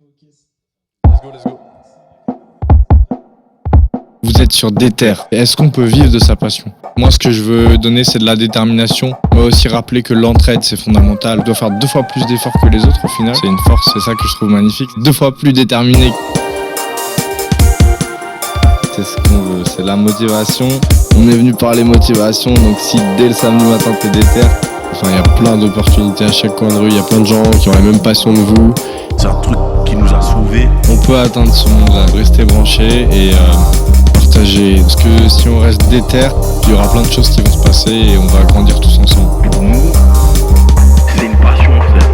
Let's go. Vous êtes sur Déter. Est-ce qu'on peut vivre de sa passion ? Moi, ce que je veux donner, c'est de la détermination, mais aussi rappeler que l'entraide, c'est fondamental. On doit faire 2 fois plus d'efforts que les autres au final. C'est une force, c'est ça que je trouve magnifique. 2 fois plus déterminé. C'est ce qu'on veut, c'est la motivation. On est venu parler motivation, donc si dès le samedi matin, t'es déter, enfin, il y a plein d'opportunités à chaque coin de rue. Il y a plein de gens qui ont la même passion que vous. C'est un truc qui nous a sauvés. On peut atteindre ce monde-là, rester branché et partager. Parce que si on reste déter, il y aura plein de choses qui vont se passer et on va grandir tous ensemble. Pour nous, c'est une passion, frère.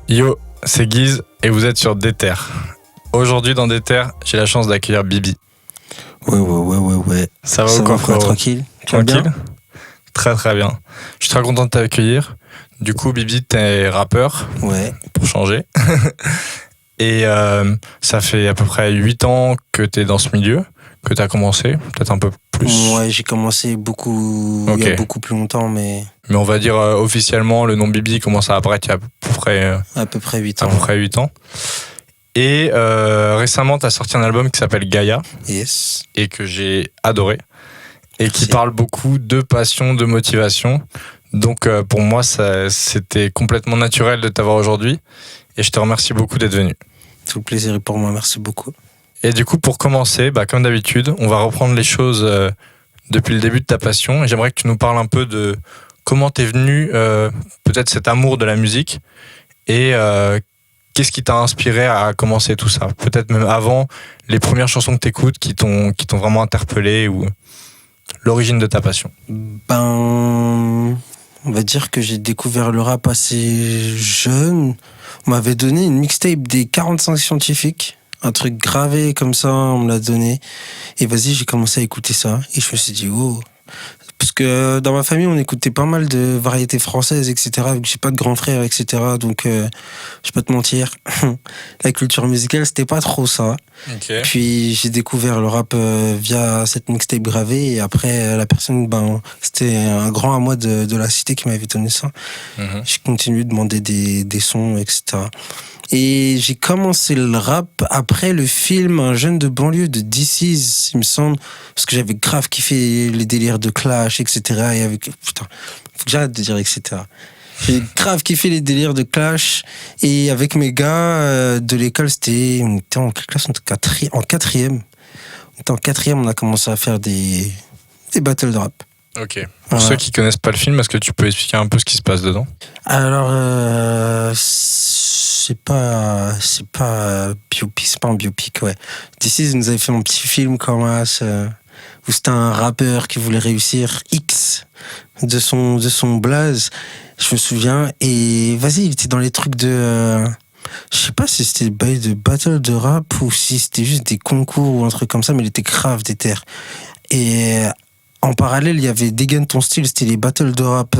Yo, c'est Guise et vous êtes sur Déter. Aujourd'hui dans Déter, j'ai la chance d'accueillir Bibi. Ouais. Ça va ou quoi, frérot ? Tranquille. Tranquille ? Très très bien. Je suis très content de t'accueillir. Du coup, Bibi, t'es rappeur. Ouais. Pour changer. Et ça fait à peu près 8 ans que t'es dans ce milieu, que t'as commencé, peut-être un peu plus. Ouais, j'ai commencé beaucoup, Ok. il y a beaucoup plus longtemps, mais Mais on va dire officiellement, le nom Bibi commence à apparaître il y a à peu près 8 à ans. peu près 8 ans. Et récemment, t'as sorti un album qui s'appelle Gaïa. Yes. Et que j'ai adoré et qui Merci. parle beaucoup de passion, de motivation. Donc pour moi, c'était complètement naturel de t'avoir aujourd'hui et je te remercie beaucoup d'être venu. Tout le plaisir est pour moi, merci beaucoup. Et du coup, pour commencer, comme d'habitude, on va reprendre les choses depuis le début de ta passion et j'aimerais que tu nous parles un peu de comment t'es venu peut-être cet amour de la musique et qu'est-ce qui t'a inspiré à commencer tout ça ? Peut-être même avant, les premières chansons que t'écoutes qui t'ont vraiment interpellé ou l'origine de ta passion. On va dire que j'ai découvert le rap assez jeune. On m'avait donné une mixtape des 45 scientifiques. Un truc gravé comme ça, on me l'a donné. Et vas-y, j'ai commencé à écouter ça. Et je me suis dit, oh. Parce que dans ma famille, on écoutait pas mal de variétés françaises, etc. Vu que j'ai pas de grand frère, etc. Donc, je vais pas te mentir. La culture musicale, c'était pas trop ça. Okay. Puis j'ai découvert le rap via cette mixtape gravée. Et après, la personne, c'était un grand à moi de la cité qui m'avait donné ça. Mm-hmm. J'ai continué de demander des sons, etc. Et j'ai commencé le rap après le film Un jeune de banlieue de DC's, il me semble, parce que j'avais grave kiffé les délires de Clash, etc. Et avec... Putain, faut que j'arrête de dire etc. J'ai grave kiffé les délires de Clash. Et avec mes gars de l'école, on était en quelle classe ? On était en quatrième. On était en quatrième, on a commencé à faire des battles de rap. Ok. Pour ceux qui connaissent pas le film, est-ce que tu peux expliquer un peu ce qui se passe dedans ? Alors, c'est pas un biopic, ouais. D'ici, ils nous avaient fait un petit film comme ça, où c'était un rappeur qui voulait réussir X de son blaze. Je me souviens. Et vas-y, il était dans les trucs de... je sais pas si c'était de battle de rap ou si c'était juste des concours ou un truc comme ça, mais il était grave déter. Et en parallèle, il y avait Dégaine ton style, c'était les battles de rap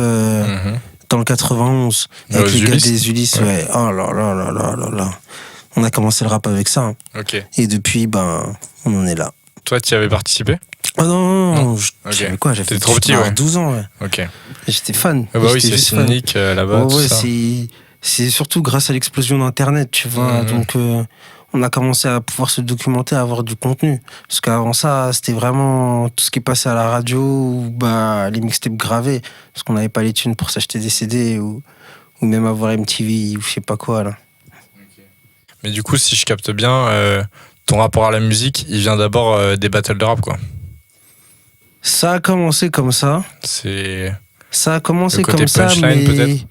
dans le 91 avec les gars des Ulysses. Ouais. Oh là. On a commencé le rap avec ça. Hein. Ok. Et depuis, on en est là. Toi, tu y avais participé ? Oh non. Ok. J'avais quoi ? J'avais trop petit, ouais. 12 ans, ouais. Ok. J'étais fan. Ah bah oui, J'étais c'est juste fan. cynique là-bas. Ouais, tout ça. c'est surtout grâce à l'explosion d'Internet, tu vois. Donc, on a commencé à pouvoir se documenter, à avoir du contenu. Parce qu'avant ça, c'était vraiment tout ce qui passait à la radio ou les mixtapes gravés. Parce qu'on n'avait pas les thunes pour s'acheter des CD ou même avoir MTV ou je sais pas quoi, là. Mais du coup, si je capte bien, ton rapport à la musique, il vient d'abord des battles de rap, quoi. Ça a commencé comme ça. Ça a commencé le côté comme ça, punchline, mais peut-être.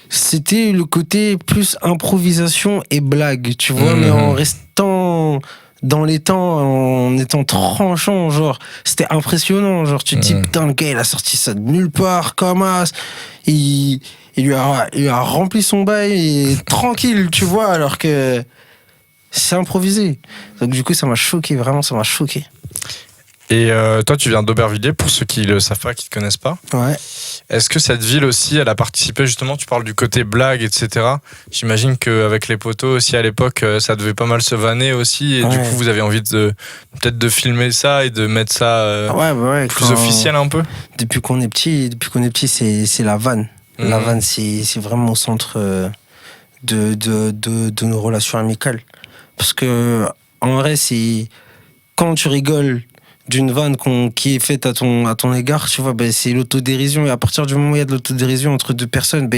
C'était le côté plus improvisation et blague, tu vois, mais en restant dans les temps, en étant tranchant, genre, c'était impressionnant, genre, tu te dis, putain, le gars, il a sorti ça de nulle part, comme as, il lui a rempli son bail, et tranquille, tu vois, alors que c'est improvisé. Donc, du coup, ça m'a choqué, vraiment, ça m'a choqué. Et toi, tu viens d'Aubervilliers, pour ceux qui le savent pas, qui te connaissent pas. Ouais. Est-ce que cette ville aussi, elle a participé justement, tu parles du côté blague, etc. J'imagine qu'avec les poteaux aussi à l'époque, ça devait pas mal se vanner aussi. Et du coup, vous avez envie peut-être de filmer ça et de mettre ça plus officiel un peu. Depuis qu'on est petit, c'est la vanne. La vanne, c'est vraiment au centre de nos relations amicales. Parce que, en vrai, c'est quand tu rigoles d'une vanne qui est faite à ton égard, tu vois, c'est l'autodérision. Et à partir du moment où il y a de l'autodérision entre deux personnes,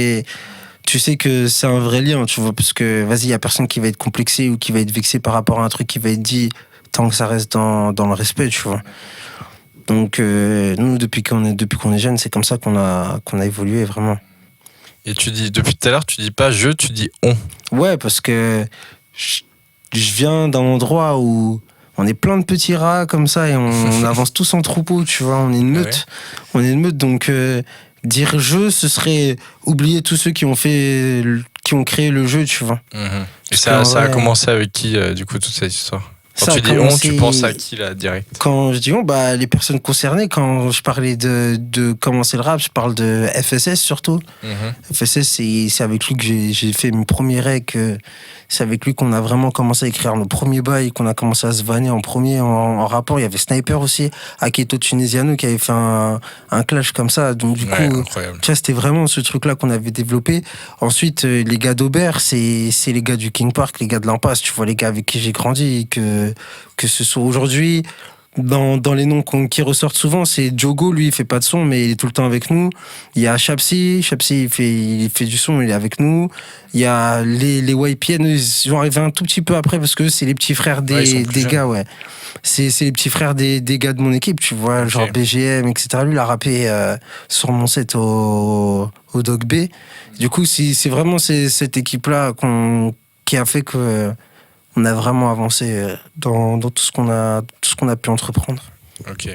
tu sais que c'est un vrai lien, tu vois, parce que, vas-y, il y a personne qui va être complexé ou qui va être vexé par rapport à un truc qui va être dit, tant que ça reste dans le respect, tu vois. Donc, nous, depuis qu'on est jeune, c'est comme ça qu'on a évolué, vraiment. Et tu dis, depuis tout à l'heure, tu dis pas je, tu dis on. Ouais, parce que je viens d'un endroit où on est plein de petits rats comme ça et on avance tous en troupeau, tu vois, on est une meute. On est une meute, donc dire je, ce serait oublier tous ceux qui ont créé le jeu, tu vois. Et ça a commencé avec qui, du coup, toute cette histoire? Quand tu dis on, tu penses à qui là, direct? Quand je dis on, les personnes concernées, quand je parlais de commencer le rap, je parle de FSS surtout. FSS, c'est avec lui que j'ai fait mes premiers recs. C'est avec lui qu'on a vraiment commencé à écrire nos premiers bails, qu'on a commencé à se vanner en premier en rapport. Il y avait Sniper aussi, Aketo Tunisiano, qui avait fait un clash comme ça. Donc du coup, incroyable. Tu vois, c'était vraiment ce truc-là qu'on avait développé. Ensuite, les gars d'Aubert, c'est les gars du King Park, les gars de l'Impasse, tu vois, les gars avec qui j'ai grandi, que ce soit aujourd'hui. Dans les noms qui ressortent souvent, c'est Diogo, lui il fait pas de son mais il est tout le temps avec nous. Il y a Chapsi il fait du son, il est avec nous. Il y a les YPN, ils sont arrivés un tout petit peu après parce que c'est les petits frères des gars, ouais. C'est les petits frères des gars de mon équipe, tu vois, genre BGM, etc. Lui il a rappé sur mon set au Dog B. Du coup, c'est vraiment cette équipe-là qui a fait que on a vraiment avancé dans tout ce qu'on a pu entreprendre. Ok.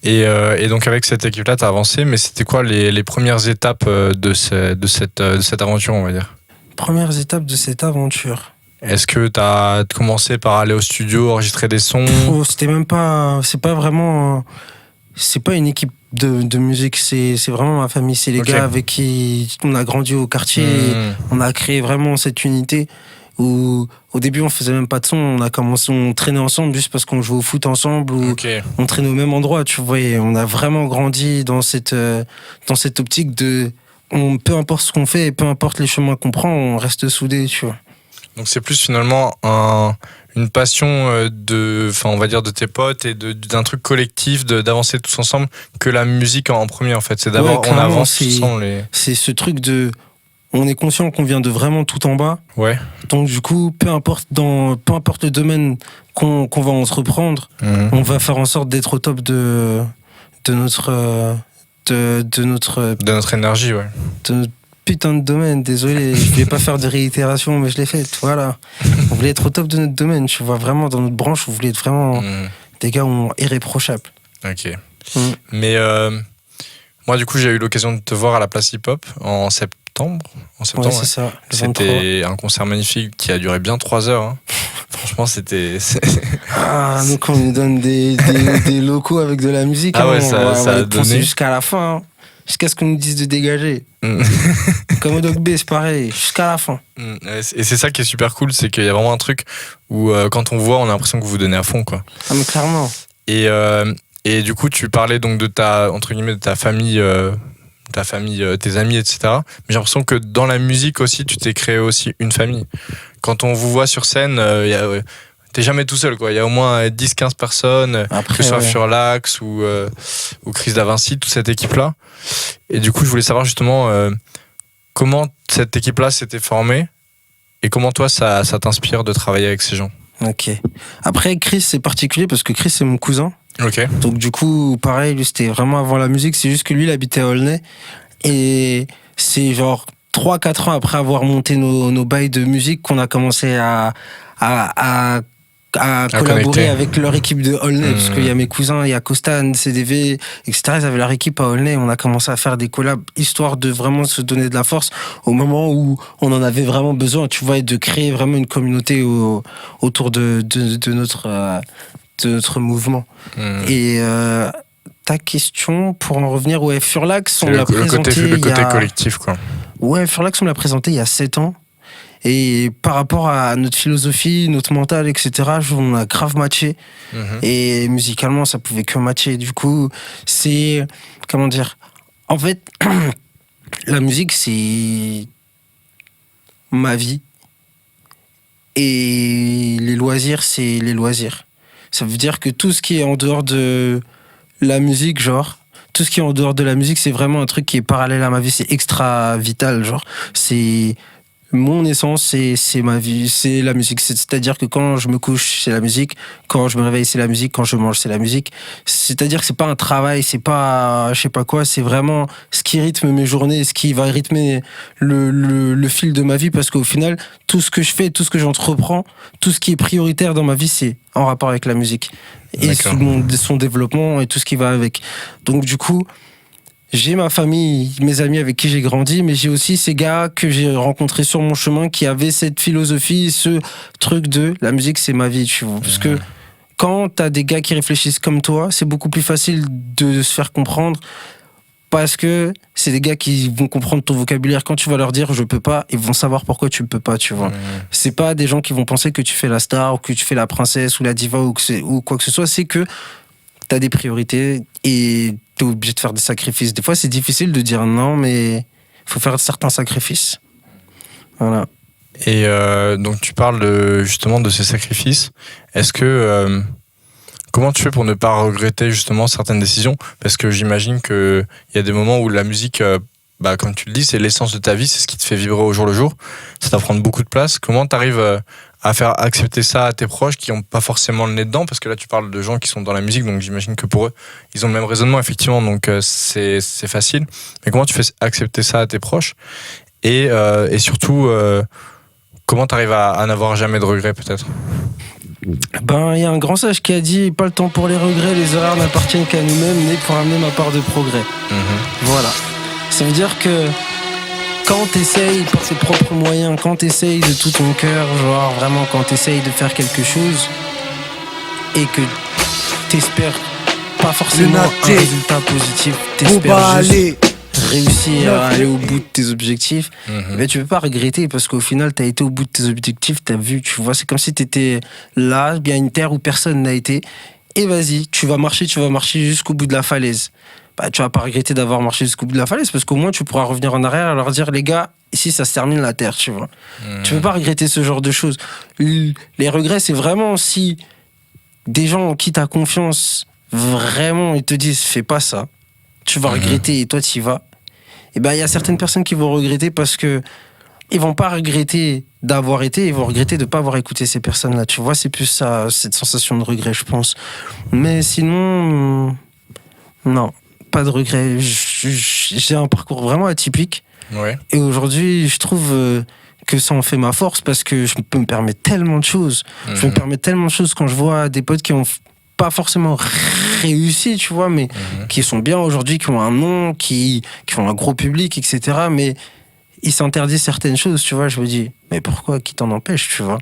Et donc avec cette équipe-là, tu as avancé, mais c'était quoi les premières étapes de cette aventure, on va dire? Premières étapes de cette aventure. Est-ce que tu as commencé par aller au studio, enregistrer des sons? C'est pas vraiment... C'est pas une équipe de musique, c'est vraiment ma famille. C'est les gars avec qui on a grandi au quartier. On a créé vraiment cette unité. Où au début on faisait même pas de son, on traînait ensemble juste parce qu'on jouait au foot ensemble ou on traînait au même endroit, tu vois, et on a vraiment grandi dans cette optique de peu importe ce qu'on fait et peu importe les chemins qu'on prend, on reste soudés, tu vois. Donc c'est plus finalement une passion on va dire de tes potes et d'un truc collectif, d'avancer tous ensemble, que la musique en premier en fait. C'est d'abord on avance tous ensemble. C'est ce truc de on est conscient qu'on vient de vraiment tout en bas. Ouais. Donc du coup, peu importe le domaine qu'on va entreprendre, on va faire en sorte d'être au top de notre énergie, ouais. De notre putain de domaine. Désolé, je voulais pas faire de réitération, mais je l'ai fait. Voilà. On voulait être au top de notre domaine. Tu vois, vraiment dans notre branche, on voulait être vraiment des gars irréprochables. Ok. Mais moi, du coup, j'ai eu l'occasion de te voir à la Place Hip Hop en septembre. Ouais, c'est ça. C'était un concert magnifique qui a duré bien 3 heures. Hein. Franchement, c'était... donc on nous donne des locaux avec de la musique. Ah ouais, ça a donné... jusqu'à la fin. Hein. Jusqu'à ce qu'on nous dise de dégager. Comme au Dog B, c'est pareil. Jusqu'à la fin. Et c'est ça qui est super cool, c'est qu'il y a vraiment un truc où quand on voit, on a l'impression que vous vous donnez à fond, quoi. Ah, mais clairement. Et du coup, tu parlais donc de ta famille... tes amis, etc. Mais j'ai l'impression que dans la musique aussi, tu t'es créé aussi une famille. Quand on vous voit sur scène, t'es jamais tout seul, quoi. Il y a au moins 10-15 personnes, que ce soit Furlax ou Chris Davinci, toute cette équipe-là. Et du coup, je voulais savoir justement comment cette équipe-là s'était formée et comment toi, ça t'inspire de travailler avec ces gens. Ok. Après, Chris, c'est particulier parce que Chris, c'est mon cousin. Ok. Donc du coup, pareil, lui, c'était vraiment avant la musique. C'est juste que lui, il habitait à Aulnay. Et c'est genre 3-4 ans après avoir monté nos bails de musique qu'on a commencé à collaborer connecter avec leur équipe de Aulnay. Parce qu'il y a mes cousins, il y a Costan, CDV, etc. Ils avaient leur équipe à Aulnay. On a commencé à faire des collabs, histoire de vraiment se donner de la force au moment où on en avait vraiment besoin, tu vois, et de créer vraiment une communauté autour de de notre mouvement. Et ta question, pour en revenir, ouais, Furlax, on l'a présenté. Le côté collectif, quoi. Ouais, Furlax, on l'a présenté il y a 7 ans. Et par rapport à notre philosophie, notre mental, etc., on a grave matché. Et musicalement, ça pouvait que matcher. Du coup, c'est... Comment dire ? En fait, la musique, c'est ma vie. Et les loisirs, c'est les loisirs. Ça veut dire que tout ce qui est en dehors de la musique, genre... Tout ce qui est en dehors de la musique, c'est vraiment un truc qui est parallèle à ma vie. C'est extra vital, genre. C'est... Mon essence, c'est ma vie, c'est la musique. C'est-à-dire que quand je me couche, c'est la musique. Quand je me réveille, c'est la musique. Quand je mange, c'est la musique. C'est-à-dire que c'est pas un travail, c'est pas je sais pas quoi. C'est vraiment ce qui rythme mes journées, ce qui va rythmer le fil de ma vie. Parce qu'au final, tout ce que je fais, tout ce que j'entreprends, tout ce qui est prioritaire dans ma vie, c'est en rapport avec la musique. Et son développement et tout ce qui va avec. Donc du coup... J'ai ma famille, mes amis avec qui j'ai grandi, mais j'ai aussi ces gars que j'ai rencontrés sur mon chemin qui avaient cette philosophie, ce truc de la musique, c'est ma vie, tu vois. Parce que quand t'as des gars qui réfléchissent comme toi, c'est beaucoup plus facile de se faire comprendre parce que c'est des gars qui vont comprendre ton vocabulaire. Quand tu vas leur dire je peux pas, ils vont savoir pourquoi tu peux pas, tu vois. C'est pas des gens qui vont penser que tu fais la star ou que tu fais la princesse ou la diva ou quoi que ce soit, c'est que t'as des priorités et t'es obligé de faire des sacrifices. Des fois, c'est difficile de dire non, mais il faut faire certains sacrifices. Voilà. Et donc, tu parles justement de ces sacrifices. Est-ce que... comment tu fais pour ne pas regretter justement certaines décisions ? Parce que j'imagine qu'il y a des moments où la musique, comme tu le dis, c'est l'essence de ta vie, c'est ce qui te fait vibrer au jour le jour. Ça va prendre beaucoup de place. Comment tu arrives à faire accepter ça à tes proches qui n'ont pas forcément le nez dedans, parce que là tu parles de gens qui sont dans la musique, donc j'imagine que pour eux ils ont le même raisonnement effectivement, donc c'est facile, mais comment tu fais accepter ça à tes proches et surtout comment tu arrives à n'avoir jamais de regrets peut-être? Il y a un grand sage qui a dit pas le temps pour les regrets, les erreurs n'appartiennent qu'à nous-mêmes, nés pour amener ma part de progrès. Voilà, ça veut dire que quand t'essayes par tes propres moyens, quand t'essayes de tout ton cœur, genre vraiment quand t'essayes de faire quelque chose et que t'espères pas forcément un résultat positif, t'espères juste réussir à aller au bout de tes objectifs, mais tu peux pas regretter parce qu'au final t'as été au bout de tes objectifs, t'as vu, tu vois, c'est comme si t'étais là, bien une terre où personne n'a été, et vas-y, tu vas marcher jusqu'au bout de la falaise. Tu vas pas regretter d'avoir marché jusqu'au bout de la falaise parce qu'au moins tu pourras revenir en arrière et leur dire les gars, ici ça se termine la terre, tu vois. Tu peux pas regretter ce genre de choses. Les regrets, c'est vraiment si des gens en qui t'as confiance, vraiment ils te disent fais pas ça, tu vas regretter et toi t'y vas. Et il y a certaines personnes qui vont regretter parce que ils vont pas regretter d'avoir été, ils vont regretter de pas avoir écouté ces personnes-là, tu vois. C'est plus ça, cette sensation de regret, je pense. Mais sinon, non. Pas de regret. J'ai un parcours vraiment atypique. Ouais. Et aujourd'hui, je trouve que ça en fait ma force parce que je peux me permettre tellement de choses. Je me permets tellement de choses quand je vois des potes qui ont pas forcément réussi, tu vois, mais qui sont bien aujourd'hui, qui ont un nom, qui ont un gros public, etc. Mais ils s'interdisent certaines choses, tu vois. Je me dis, mais pourquoi? Qui t'en empêche, tu vois?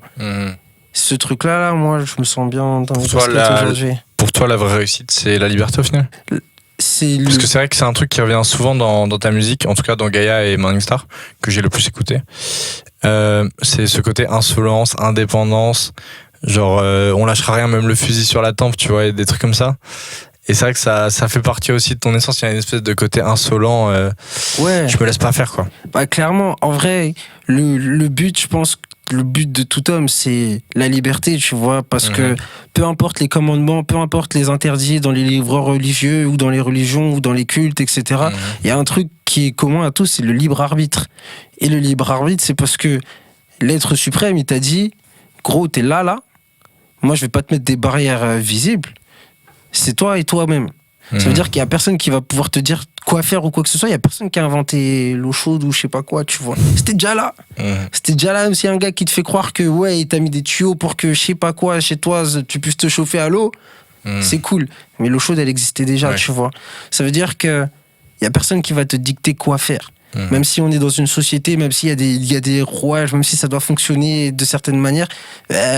Ce truc-là, moi, je me sens bien dans aujourd'hui. Pour toi, la vraie réussite, c'est la liberté au final? Parce que c'est vrai que c'est un truc qui revient souvent dans ta musique, en tout cas dans Gaïa et Morningstar, que j'ai le plus écouté. C'est ce côté insolence, indépendance, genre on lâchera rien, même le fusil sur la tempe, tu vois, et des trucs comme ça. Et c'est vrai que ça fait partie aussi de ton essence, il y a une espèce de côté insolent, je me laisse pas faire, quoi. Clairement, en vrai, le but, je pense le but de tout homme, c'est la liberté, tu vois, parce que peu importe les commandements, peu importe les interdits dans les livres religieux ou dans les religions ou dans les cultes, etc., il y a un truc qui est commun à tous, c'est le libre arbitre. Et le libre arbitre, c'est parce que l'être suprême, il t'a dit, gros, t'es là, moi je vais pas te mettre des barrières visibles, c'est toi et toi-même. Ça veut dire qu'il y a personne qui va pouvoir te dire quoi faire ou quoi que ce soit. Il y a personne qui a inventé l'eau chaude ou je sais pas quoi, tu vois. C'était déjà là. C'était déjà là, même s'il y a un gars qui te fait croire que ouais, il t'a mis des tuyaux pour que je sais pas quoi chez toi, tu puisses te chauffer à l'eau. C'est cool. Mais l'eau chaude, elle existait déjà, tu vois. Ça veut dire que il y a personne qui va te dicter quoi faire. Même si on est dans une société, même s'il y a des rouages, même si ça doit fonctionner de certaines manières.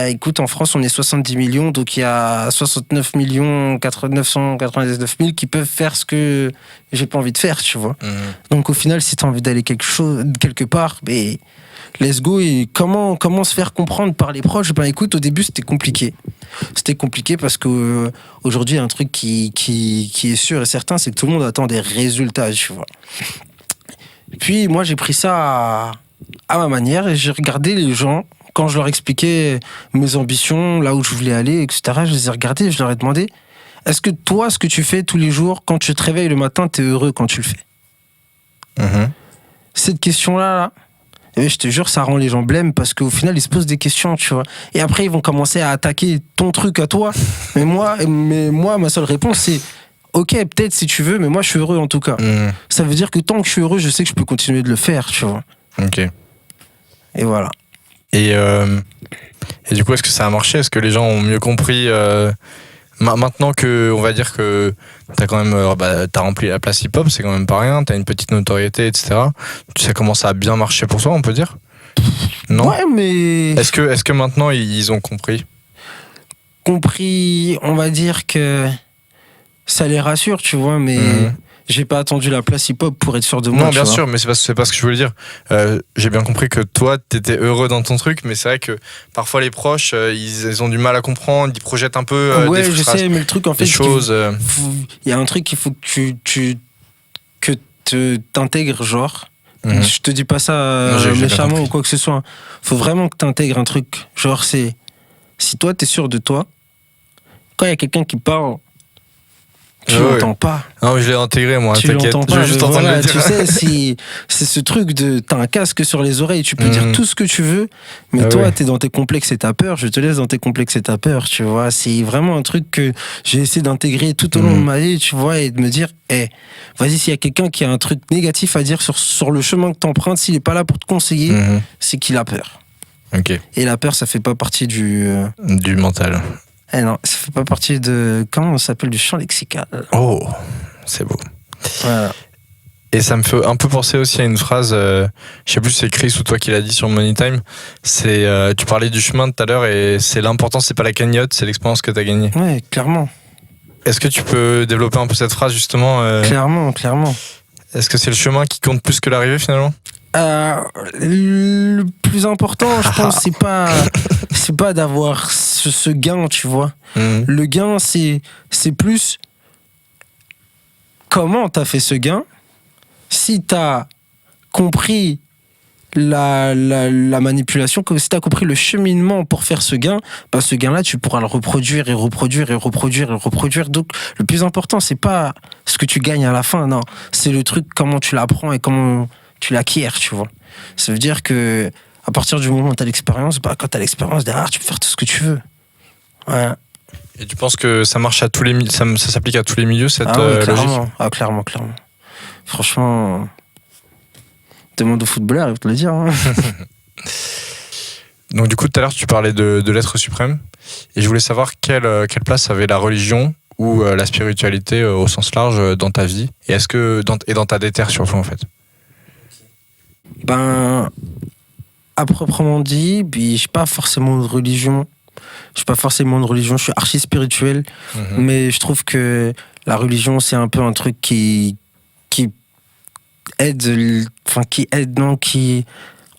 Écoute, en France, on est 70 millions, donc il y a 69 999 000 qui peuvent faire ce que j'ai pas envie de faire, tu vois. Donc au final, si tu as envie d'aller quelque part, mais let's go. Et comment se faire comprendre par les proches? Ben écoute, au début, c'était compliqué. C'était compliqué parce que aujourd'hui, un truc qui est sûr et certain, c'est que tout le monde attend des résultats, tu vois. Puis moi, j'ai pris ça à ma manière et j'ai regardé les gens quand je leur expliquais mes ambitions, là où je voulais aller, etc. Je les ai regardés et je leur ai demandé: est-ce que toi, ce que tu fais tous les jours, quand tu te réveilles le matin, t'es heureux quand tu le fais? Cette question-là, et je te jure, ça rend les gens blêmes parce qu'au final, ils se posent des questions, tu vois. Et après, ils vont commencer à attaquer ton truc à toi. Mais moi, ma seule réponse, c'est: ok, peut-être si tu veux, mais moi, je suis heureux en tout cas. Ça veut dire que tant que je suis heureux, je sais que je peux continuer de le faire, tu vois. Ok. Et voilà. Et du coup, est-ce que ça a marché? Est-ce que les gens ont mieux compris maintenant que, on va dire que t'as quand même t'as rempli la place hip-hop, c'est quand même pas rien, t'as une petite notoriété, etc. Ça commence à bien marcher pour toi, on peut dire? Non? Ouais, mais... Est-ce que maintenant, ils ont compris? Compris, on va dire que ça les rassure, tu vois, mais j'ai pas attendu la place hip-hop pour être sûr de moi. Non, bien sûr, mais c'est pas ce que je voulais dire. J'ai bien compris que toi, t'étais heureux dans ton truc, mais c'est vrai que parfois les proches, ils ont du mal à comprendre, ils projettent un peu ouais, des frustrations, je sais, mais le truc, en fait, des choses. Il y a un truc qu'il faut que t'intègres, genre. Je te dis pas ça j'ai méchamment ou quoi que ce soit. Faut vraiment que t'intègres un truc. Genre, c'est... Si toi, t'es sûr de toi, quand il y a quelqu'un qui parle, tu l'entends pas. Non, mais je l'ai intégré, moi, tu t'inquiète. l'entends pas. Je veux juste entendre le dire. Tu sais, c'est ce truc de... T'as un casque sur les oreilles, tu peux dire tout ce que tu veux, mais toi, t'es dans tes complexes et t'as peur. Je te laisse dans tes complexes et t'as peur, tu vois. C'est vraiment un truc que j'ai essayé d'intégrer tout au long de ma vie, tu vois, et de me dire, vas-y, s'il y a quelqu'un qui a un truc négatif à dire sur le chemin que t'empruntes, s'il est pas là pour te conseiller, c'est qu'il a peur. Ok. Et la peur, ça fait pas partie du mental. Non, ça fait pas partie de... Comment ça s'appelle? Du champ lexical. Oh, c'est beau. Voilà. Et ça me fait un peu penser aussi à une phrase, je sais plus si c'est Chris ou toi qui l'a dit sur Money Time, c'est, tu parlais du chemin tout à l'heure et c'est l'important, c'est pas la cagnotte, c'est l'expérience que t'as gagnée. Ouais, clairement. Est-ce que tu peux développer un peu cette phrase justement Clairement. Est-ce que c'est le chemin qui compte plus que l'arrivée finalement? Le plus important, je pense, c'est pas d'avoir ce gain, tu vois. Le gain, c'est plus comment t'as fait ce gain. Si t'as compris la manipulation, si t'as compris le cheminement pour faire ce gain, bah ce gain-là, tu pourras le reproduire et reproduire et reproduire et reproduire. Donc, le plus important, c'est pas ce que tu gagnes à la fin, non. C'est le truc, comment tu l'apprends et comment tu l'acquiers, tu vois. Ça veut dire que à partir du moment où tu as l'expérience, bah, quand tu as l'expérience derrière, tu peux faire tout ce que tu veux. Ouais. Et tu penses que ça marche à tous les ça s'applique à tous les milieux, cette ouais, clairement. logique? Clairement. Franchement, demande aux footballeurs, ils vont te le dire. Hein. Donc du coup, tout à l'heure, tu parlais de l'être suprême. Et je voulais savoir quelle place avait la religion ou la spiritualité au sens large dans ta vie. Et est-ce que dans ta déterre surtout, en fait? Ben, à proprement dit, puis je suis pas forcément de religion. Je suis archi spirituel, mais je trouve que la religion, c'est un peu un truc qui aide, qui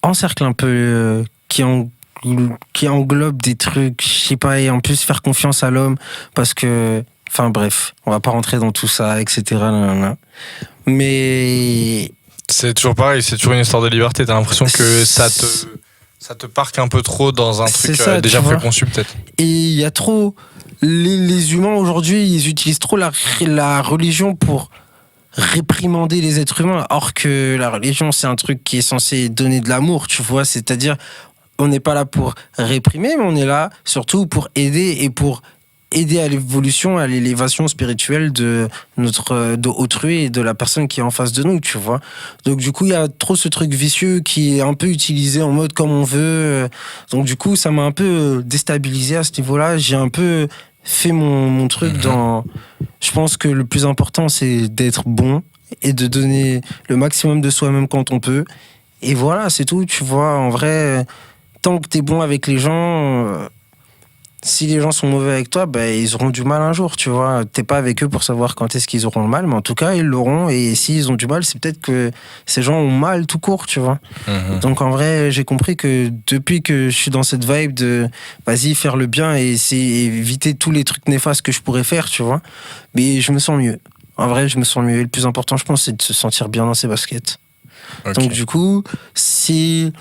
encercle un peu, qui englobe des trucs, je sais pas, et en plus faire confiance à l'homme, parce que, enfin bref, on va pas rentrer dans tout ça, etc. Mais... C'est toujours pareil, c'est toujours une histoire de liberté. T'as l'impression que ça te parque un peu trop dans un truc déjà préconçu, peut-être. Et il y a trop... Les humains, aujourd'hui, ils utilisent trop la religion pour réprimander les êtres humains, or que la religion, c'est un truc qui est censé donner de l'amour, tu vois. C'est-à-dire, on n'est pas là pour réprimer, mais on est là surtout pour aider et pour aider à l'évolution, à l'élévation spirituelle de autrui et de la personne qui est en face de nous, tu vois. Donc du coup, il y a trop ce truc vicieux qui est un peu utilisé en mode comme on veut. Donc du coup, ça m'a un peu déstabilisé à ce niveau-là. J'ai un peu fait mon truc dans... Je pense que le plus important, c'est d'être bon et de donner le maximum de soi-même quand on peut. Et voilà, c'est tout, tu vois. En vrai, tant que t'es bon avec les gens, si les gens sont mauvais avec toi, ben, ils auront du mal un jour, tu vois. T'es pas avec eux pour savoir quand est-ce qu'ils auront le mal, mais en tout cas, ils l'auront. Et s'ils ont du mal, c'est peut-être que ces gens ont mal tout court, tu vois. Donc en vrai, j'ai compris que depuis que je suis dans cette vibe de vas-y, faire le bien et éviter tous les trucs néfastes que je pourrais faire, tu vois, mais je me sens mieux. En vrai, je me sens mieux. Et le plus important, je pense, c'est de se sentir bien dans ses baskets. Ok. Donc du coup, c'est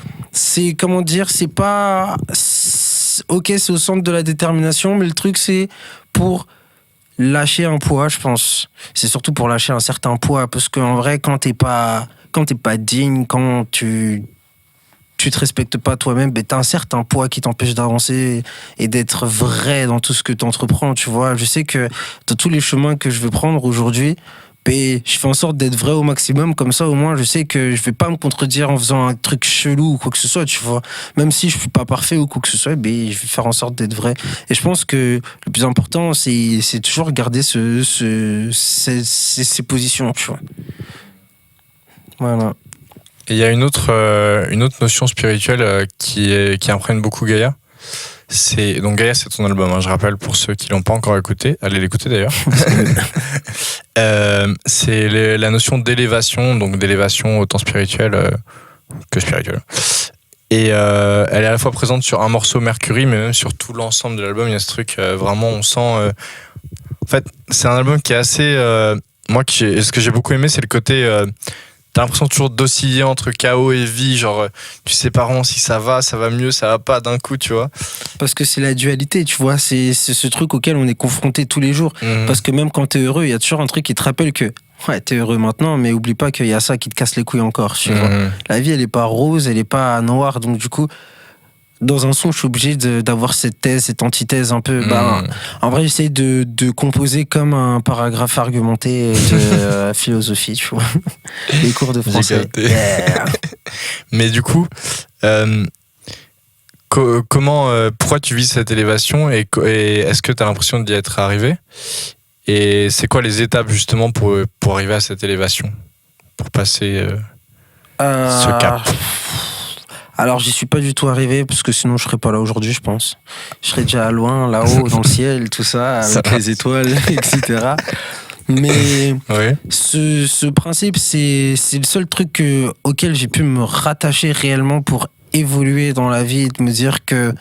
comment dire, c'est pas ok, c'est au centre de la détermination, mais le truc c'est pour lâcher un poids, je pense. C'est surtout pour lâcher un certain poids, parce qu'en vrai, quand t'es pas digne, quand tu te respectes pas toi-même, ben t'as un certain poids qui t'empêche d'avancer et d'être vrai dans tout ce que t'entreprends, tu vois. Je sais que dans tous les chemins que je veux prendre aujourd'hui, ben, je fais en sorte d'être vrai au maximum, comme ça au moins je sais que je vais pas me contredire en faisant un truc chelou ou quoi que ce soit, tu vois. Même si je suis pas parfait ou quoi que ce soit, ben, je vais faire en sorte d'être vrai. Et je pense que le plus important, c'est toujours garder ces positions, tu vois. Voilà. Et il y a une autre notion spirituelle qui imprègne beaucoup Gaïa. Donc Gaïa, c'est ton album, hein, je rappelle pour ceux qui l'ont pas encore écouté, allez l'écouter d'ailleurs. C'est la notion d'élévation, donc d'élévation autant spirituelle que spirituelle. Et elle est à la fois présente sur un morceau Mercury, mais même sur tout l'ensemble de l'album. Il y a ce truc, vraiment, on sent. En fait, c'est un album qui est assez. Moi, ce que j'ai beaucoup aimé, c'est le côté. T'as l'impression toujours d'osciller entre chaos et vie, genre tu sais pas vraiment si ça va mieux, ça va pas d'un coup, tu vois. Parce que c'est la dualité, tu vois, c'est ce truc auquel on est confronté tous les jours. Parce que même quand t'es heureux, il y a toujours un truc qui te rappelle que ouais, t'es heureux maintenant, mais oublie pas qu'il y a ça qui te casse les couilles encore, tu vois. La vie, elle est pas rose, elle est pas noire, donc du coup, dans un son, je suis obligé d'avoir cette thèse, cette antithèse un peu. En vrai, j'essaie de composer comme un paragraphe argumenté de philosophie, tu vois. Les cours de français. Yeah. Mais du coup, pourquoi tu vis cette élévation et est-ce que tu as l'impression d'y être arrivé? Et c'est quoi les étapes justement pour arriver à cette élévation? Pour passer ce cap? Alors, j'y suis pas du tout arrivé, parce que sinon je serais pas là aujourd'hui, je pense. Je serais déjà loin, là-haut, dans le ciel, tout ça, avec les étoiles, etc. Mais oui. ce principe, c'est le seul truc auquel j'ai pu me rattacher réellement pour évoluer dans la vie et de me dire que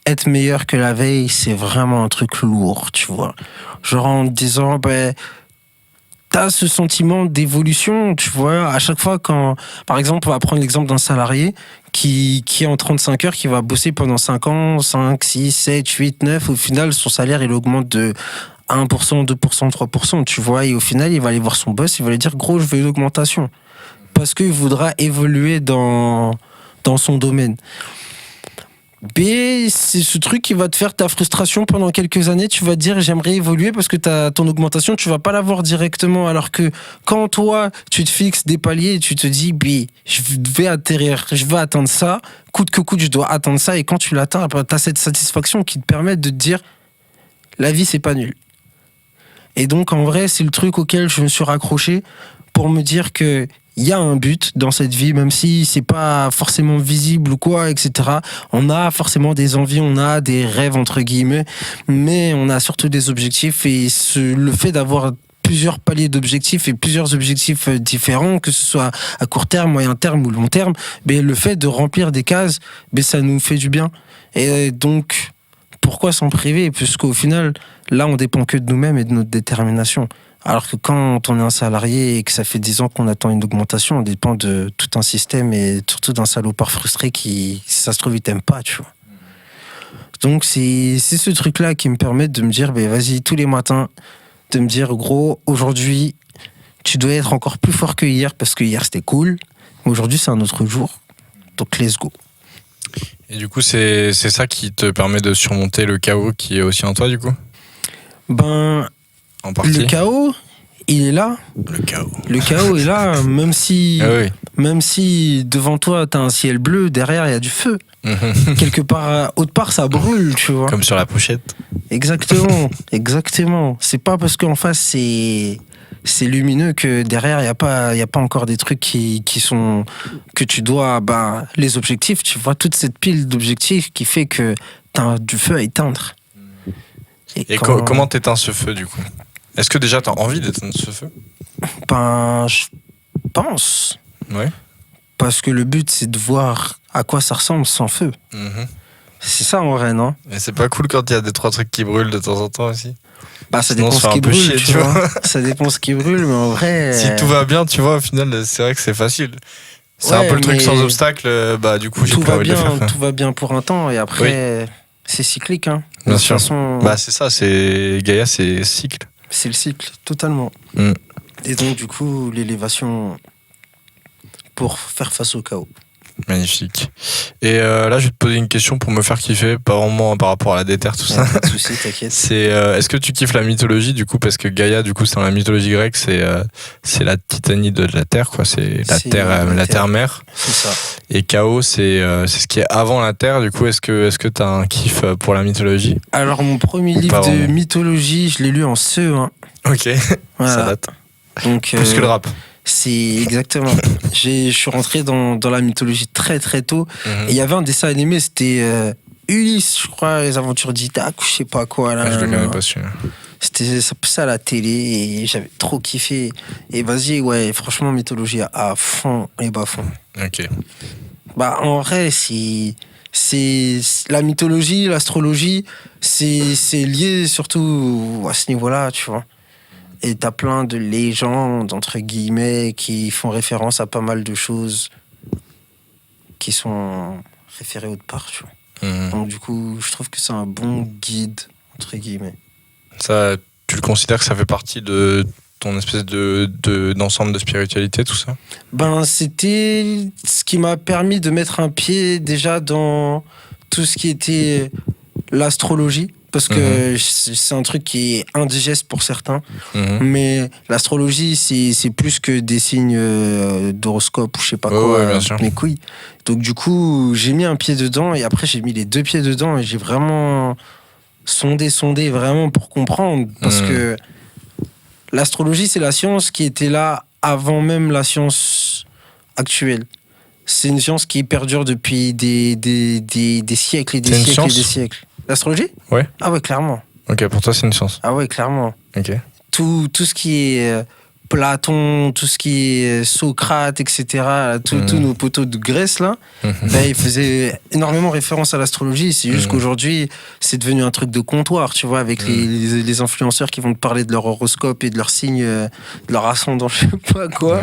être meilleur que la veille, c'est vraiment un truc lourd, tu vois. Genre en te disant, t'as ce sentiment d'évolution, tu vois, à chaque fois quand, par exemple, on va prendre l'exemple d'un salarié qui est en 35 heures, qui va bosser pendant 5 ans, 5, 6, 7, 8, 9, au final, son salaire, il augmente de 1%, 2%, 3%, tu vois, et au final, il va aller voir son boss, il va lui dire, gros, je veux une augmentation. Parce qu'il voudra évoluer dans son domaine. B, c'est ce truc qui va te faire ta frustration pendant quelques années. Tu vas te dire j'aimerais évoluer parce que ton augmentation, tu vas pas l'avoir directement. Alors que quand toi, tu te fixes des paliers et tu te dis je vais atterrir, je vais atteindre ça, coûte que coûte, je dois atteindre ça. Et quand tu l'atteins, tu as cette satisfaction qui te permet de te dire la vie, c'est pas nul. Et donc, en vrai, c'est le truc auquel je me suis raccroché pour me dire que il y a un but dans cette vie, même si c'est pas forcément visible ou quoi, etc. On a forcément des envies, on a des rêves, entre guillemets, mais on a surtout des objectifs et le fait d'avoir plusieurs paliers d'objectifs et plusieurs objectifs différents, que ce soit à court terme, moyen terme ou long terme, le fait de remplir des cases, ça nous fait du bien. Et donc, pourquoi s'en priver? Puisqu'au final, là, on dépend que de nous-mêmes et de notre détermination. Alors que quand on est un salarié et que ça fait 10 ans qu'on attend une augmentation, on dépend de tout un système et surtout d'un salopard frustré qui, si ça se trouve, il t'aime pas, tu vois. Donc c'est ce truc-là qui me permet de me dire, vas-y, tous les matins, de me dire, gros, aujourd'hui, tu dois être encore plus fort que hier parce que hier c'était cool, mais aujourd'hui c'est un autre jour. Donc let's go. Et du coup, c'est ça qui te permet de surmonter le chaos qui est aussi en toi, du coup? En partie. Le chaos, il est là. Le chaos est là, même si devant toi t'as un ciel bleu, derrière il y a du feu. Quelque part, autre part, ça brûle, tu vois. Comme sur la pochette. Exactement. C'est pas parce qu'en face c'est lumineux que derrière, il n'y a pas encore des trucs qui sont. Que tu dois. Les objectifs, tu vois, toute cette pile d'objectifs qui fait que tu as du feu à éteindre. Et comment t'éteins ce feu, du coup? Est-ce que déjà t'as envie d'éteindre ce feu? Je pense. Ouais. Parce que le but, c'est de voir à quoi ça ressemble sans feu. C'est ça en vrai, non? Et c'est pas cool quand il y a 2-3 trucs qui brûlent de temps en temps aussi? Ça Sinon, dépend on se ce fait qui un peu brûle, chier, tu vois. Ça dépend ce qui brûle, mais en vrai. Si tout va bien, tu vois, au final, c'est vrai que c'est facile. C'est un peu le truc mais sans obstacle, du coup, j'ai tout plus va envie de le bien, faire. tout va bien pour un temps et après, c'est cyclique. Hein. Bien De toute sûr. façon, C'est ça, Gaïa, c'est cycle. c'est le cycle, totalement. Et donc, du coup, l'élévation pour faire face au chaos. Magnifique. Et là, je vais te poser une question pour me faire kiffer, pas vraiment par rapport à la déterre, tout ça. Pas de soucis, t'inquiète. C'est est-ce que tu kiffes la mythologie du coup, parce que Gaïa du coup c'est dans la mythologie grecque, c'est la titanie de la terre quoi, c'est la terre mère. C'est ça. Et Chaos c'est ce qui est avant la terre. Du coup est-ce que t'as un kiff pour la mythologie? Alors mon premier Ou livre pas de vraiment. mythologie, je l'ai lu en CE1. Ok. Voilà. Ça date. Donc Plus que le rap. c'est exactement. Je suis rentré dans la mythologie très très tôt. Et il y avait un dessin animé, c'était Ulysse, je crois, les aventures d'Ithaque, je sais pas quoi. Là, Je le là. connais pas celui-là. C'était ça passait à la télé et j'avais trop kiffé. Et vas-y, ouais, franchement, mythologie à fond et bas fond. Ok. En vrai, c'est la mythologie, l'astrologie, c'est lié surtout à ce niveau-là, tu vois. Et t'as plein de légendes, entre guillemets, qui font référence à pas mal de choses qui sont référées autre part, tu vois. Donc du coup, je trouve que c'est un bon guide, entre guillemets. Ça, tu le considères que ça fait partie de ton espèce d'ensemble de spiritualité, tout ça? C'était ce qui m'a permis de mettre un pied déjà dans tout ce qui était l'astrologie. Parce que c'est un truc qui est indigeste pour certains. Mais l'astrologie, c'est plus que des signes d'horoscope ou je sais pas quoi. Bien sûr. Mes couilles. Donc du coup, j'ai mis un pied dedans et après j'ai mis les 2 pieds dedans et j'ai vraiment sondé vraiment pour comprendre. Parce que l'astrologie, c'est la science qui était là avant même la science actuelle. C'est une science qui perdure depuis des siècles et des C'est une siècles et science des siècles. L'astrologie ? Ouais. Ah ouais, clairement. Ok, pour toi c'est une science. Ah ouais, clairement. Ok. Tout ce qui est Platon, tout ce qui est Socrate, etc., tous nos poteaux de Grèce, là, ils faisaient énormément référence à l'astrologie. C'est juste qu'aujourd'hui, c'est devenu un truc de comptoir, tu vois, avec les influenceurs qui vont te parler de leur horoscope et de leur signe, de leur ascendant, je sais pas quoi.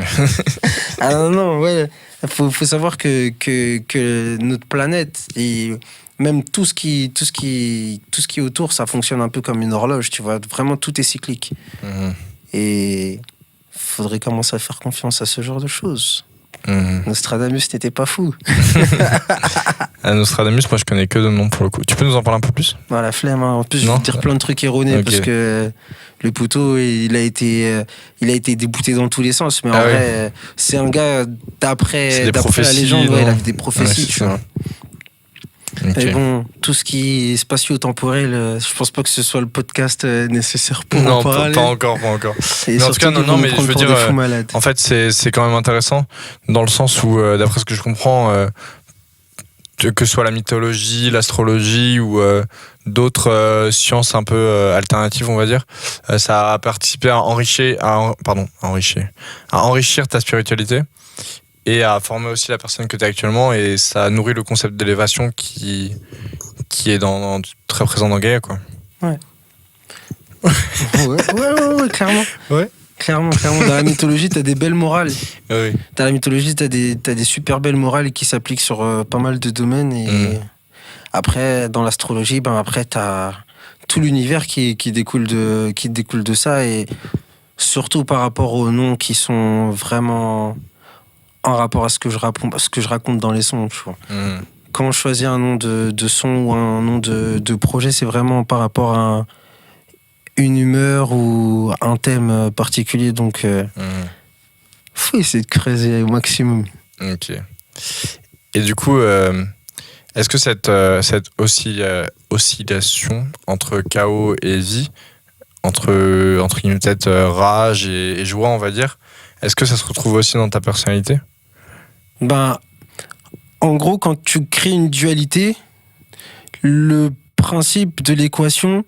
Ah non, ouais. Faut savoir que notre planète et même tout ce qui est autour, ça fonctionne un peu comme une horloge, tu vois. Vraiment, tout est cyclique. Et faudrait commencer à faire confiance à ce genre de choses. Nostradamus n'était pas fou. Nostradamus, moi je connais que de nom pour le coup. Tu peux nous en parler un peu plus? La flemme. Hein. En plus, je vais te dire plein de trucs erronés parce que le poteau, il a été débouté dans tous les sens. Mais en vrai, c'est un gars d'après la légende, il avait des prophéties, tu vois. Okay. Mais bon, tout ce qui est spatio-temporel, je pense pas que ce soit le podcast nécessaire pour en parler. Non, pas encore. Et mais en tout cas, non, mais je veux dire, en fait, c'est quand même intéressant dans le sens où, d'après ce que je comprends, que ce soit la mythologie, l'astrologie ou d'autres sciences un peu alternatives, on va dire, ça a participé à enrichir ta spiritualité. Et à former aussi la personne que tu es actuellement, et ça nourrit le concept d'élévation qui est très présent dans Gaïa, quoi. Ouais, clairement. Ouais. Clairement. Dans la mythologie, t'as des belles morales. Oui. Dans la mythologie, t'as des super belles morales qui s'appliquent sur pas mal de domaines. Et après, dans l'astrologie, après, t'as tout l'univers qui découle de ça. Et surtout par rapport aux noms qui sont vraiment en rapport à ce que je raconte dans les sons, tu vois. Quand je choisis un nom de son ou un nom de projet, c'est vraiment par rapport à une humeur ou un thème particulier. Donc, faut essayer de creuser au maximum. Ok. Et du coup, est-ce que cette oscillation entre chaos et vie, entre guillemets, peut-être rage et joie, on va dire. Est-ce que ça se retrouve aussi dans ta personnalité? Ben, en gros, quand tu crées une dualité, le principe de l'équation,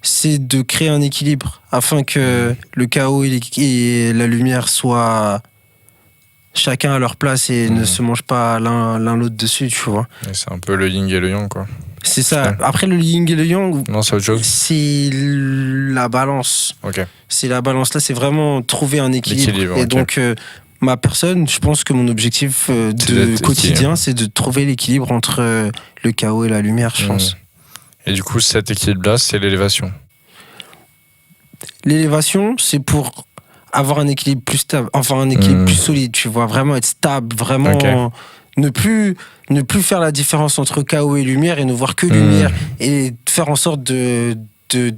c'est de créer un équilibre afin que le chaos et la lumière soient chacun à leur place et ne se mangent pas l'un l'autre dessus, tu vois. Et c'est un peu le yin et le yang, quoi. C'est ça. Après, le yin et le yang, Non, c'est autre chose. c'est la balance. Ok. C'est la balance. Là, c'est vraiment trouver un équilibre. L'équilibre, Et ok. donc, ma personne, je pense que mon objectif de d'être quotidien, c'est de trouver l'équilibre entre le chaos et la lumière, je pense. Et du coup, cet équilibre-là, c'est l'élévation. L'élévation, c'est pour avoir un équilibre plus stable, enfin un équilibre plus solide, tu vois, vraiment être stable, vraiment Ok. ne plus faire la différence entre chaos et lumière et ne voir que lumière et faire en sorte de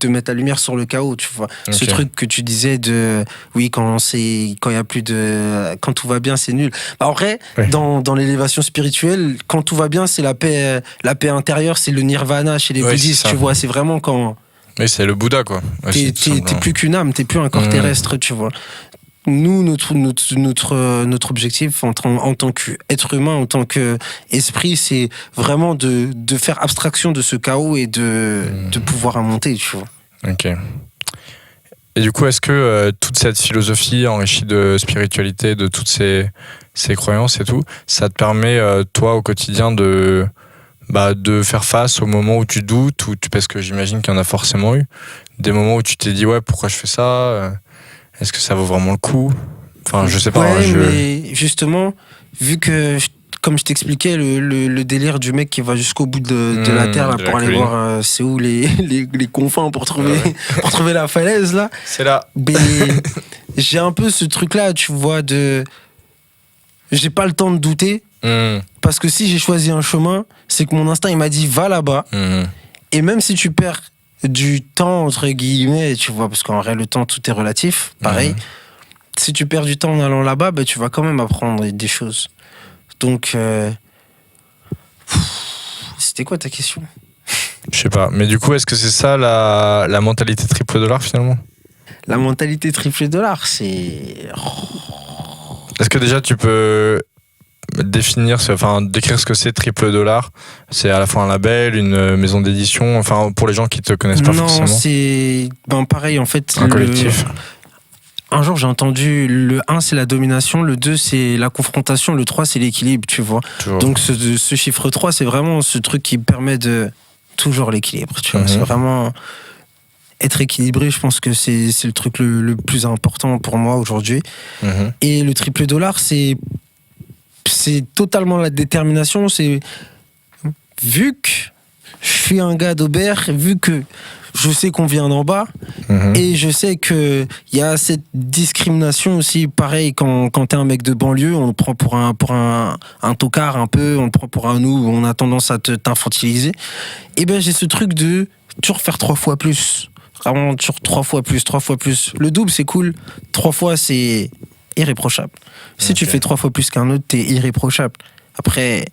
mettre la lumière sur le chaos, tu vois. Ce Ok. truc que tu disais de oui, quand il y a plus de quand tout va bien, c'est nul. Bah, en vrai, Ouais. dans l'élévation spirituelle, quand tout va bien, c'est la paix intérieure, c'est le nirvana chez les Ouais, bouddhistes, c'est ça. tu vois, c'est vraiment quand Oui, c'est le Bouddha, quoi. Ouais, t'es c'est tout simplement. plus qu'une âme, t'es plus un corps terrestre, tu vois. Nous, notre objectif en tant qu'être humain, en tant qu'esprit, c'est vraiment de faire abstraction de ce chaos et de pouvoir en monter, tu vois. Ok. Et du coup, est-ce que toute cette philosophie enrichie de spiritualité, de toutes ces croyances et tout, ça te permet, toi, au quotidien, de faire face aux moments où tu doutes, parce que j'imagine qu'il y en a forcément eu, des moments où tu t'es dit, ouais, pourquoi je fais ça? Est-ce que ça vaut vraiment le coup? Enfin, je sais pas. Ouais, hein, mais justement, vu que, comme je t'expliquais, le délire du mec qui va jusqu'au bout de la terre là, de pour la aller colline. voir c'est où les confins pour trouver, Ouais. pour trouver la falaise là. C'est là. Mais j'ai un peu ce truc là, tu vois, j'ai pas le temps de douter. Parce que si j'ai choisi un chemin, c'est que mon instinct il m'a dit va là-bas. Et même si tu perds du temps entre guillemets, tu vois, parce qu'en vrai le temps tout est relatif, pareil. Si tu perds du temps en allant là-bas, bah, tu vas quand même apprendre des choses. Donc, c'était quoi ta question? Je sais pas. Mais du coup, est-ce que c'est ça la mentalité triple dollar finalement? La mentalité triple dollar, c'est Est-ce que déjà tu peux décrire ce que c'est triple dollar? C'est à la fois un label, une maison d'édition, enfin pour les gens qui te connaissent pas non, forcément. c'est pareil en fait. Un collectif. Un jour j'ai entendu le 1 c'est la domination, le 2 c'est la confrontation, le 3 c'est l'équilibre, tu vois. Toujours. Donc ce chiffre 3 c'est vraiment ce truc qui permet de toujours l'équilibre, tu vois. C'est vraiment être équilibré, je pense que c'est le truc le plus important pour moi aujourd'hui. Et le triple dollar c'est totalement la détermination, c'est vu que je suis un gars d'Aubert, vu que je sais qu'on vient d'en bas, et je sais qu'il y a cette discrimination aussi, pareil, quand t'es un mec de banlieue, on te prend pour un tocard un peu, on te prend pour un nous, on a tendance à t'infantiliser. Et ben j'ai ce truc de toujours faire 3 fois plus. Vraiment, toujours 3 fois plus, 3 fois plus. Le double, c'est cool. 3 fois, c'est irréprochable. Si tu fais 3 fois plus qu'un autre, t'es irréprochable. Après,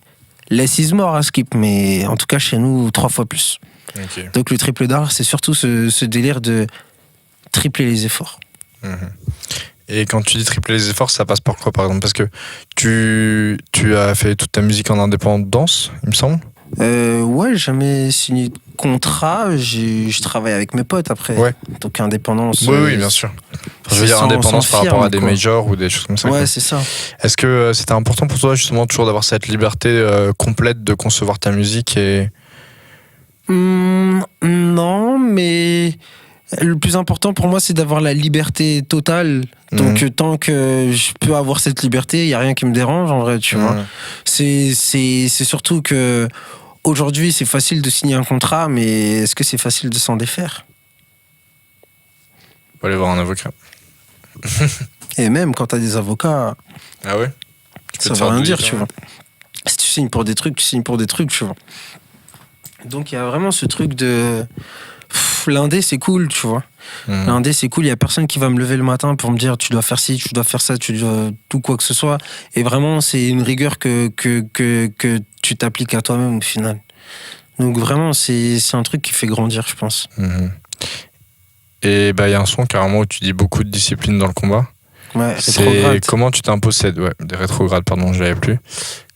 less is more à skip, mais en tout cas, chez nous, 3 fois plus. Ok. Donc le triple dollar, c'est surtout ce délire de tripler les efforts. Et quand tu dis tripler les efforts, ça passe par quoi par exemple? Parce que tu as fait toute ta musique en indépendance, il me semble. Ouais, j'ai jamais signé de contrat. Je travaille avec mes potes après. Ouais. Donc indépendance. Oui, bien sûr. Enfin, je veux dire sans indépendance par rapport à des firme, quoi. majors ou des choses comme ça. Ouais, quoi. c'est ça. Est-ce que c'était important pour toi justement toujours d'avoir cette liberté complète de concevoir ta musique et... Non, mais le plus important pour moi, c'est d'avoir la liberté totale. Donc, tant que je peux avoir cette liberté, il n'y a rien qui me dérange, en vrai, tu vois. C'est surtout que aujourd'hui, c'est facile de signer un contrat, mais est-ce que c'est facile de s'en défaire? Faut aller voir un avocat. Et même quand t'as des avocats, Ah ouais? ça veut rien dire, tu vois. Si tu signes pour des trucs, tu signes pour des trucs, tu vois. Donc, il y a vraiment ce truc de... L'indé, c'est cool, tu vois. L'indé, c'est cool. Il y a personne qui va me lever le matin pour me dire tu dois faire ci, tu dois faire ça, tu dois tout quoi que ce soit. Et vraiment, c'est une rigueur que tu t'appliques à toi-même au final. Donc vraiment, c'est un truc qui fait grandir, je pense. Et il y a un son carrément où tu dis beaucoup de discipline dans le combat. Ouais, C'est rétrograde. comment tu t'imposes cette... Ouais, des rétrogrades, pardon, je l'avais plus.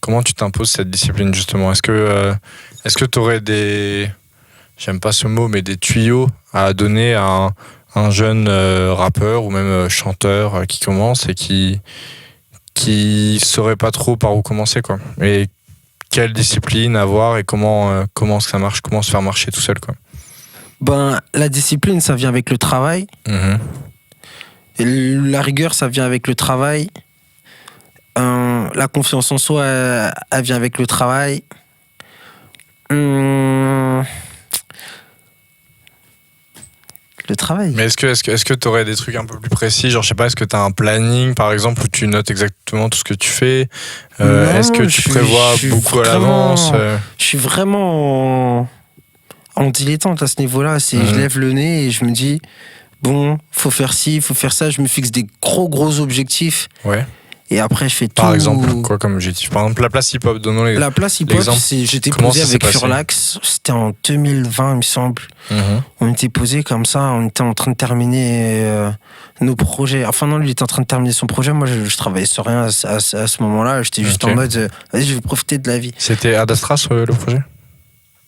Comment tu t'imposes cette discipline, justement? Est-ce que tu aurais des... J'aime pas ce mot, mais des tuyaux à donner à un jeune rappeur ou même chanteur qui commence et qui saurait pas trop par où commencer, quoi. Et quelle discipline avoir et comment ça marche, comment se faire marcher tout seul, quoi. Ben, la discipline, ça vient avec le travail. Mhm. Et la rigueur, ça vient avec le travail. La confiance en soi, elle vient avec le travail. Le travail. Mais est-ce que tu aurais des trucs un peu plus précis, genre je sais pas, est-ce que tu as un planning par exemple où tu notes exactement tout ce que tu fais? Non, Est-ce que tu prévois je suis beaucoup à vraiment- l'avance? Je suis vraiment en dilettante à ce niveau-là. Je lève le nez et je me dis, bon, faut faire ci, faut faire ça. Je me fixe des gros objectifs. Ouais. Et après, je fais tout. Par exemple, quoi comme objectif? Par exemple, la place hip-hop, donnons les. La place hip-hop, l'exemple. j'étais Comment posé ça s'est avec passé? Furlax. C'était en 2020, il me semble. Mhm. On était posé comme ça. On était en train de terminer nos projets. Enfin, non, lui, il était en train de terminer son projet. Moi, je travaillais sur rien à ce moment-là. J'étais juste Ok. en mode, vas-y, je vais profiter de la vie. C'était Ad Astra le projet?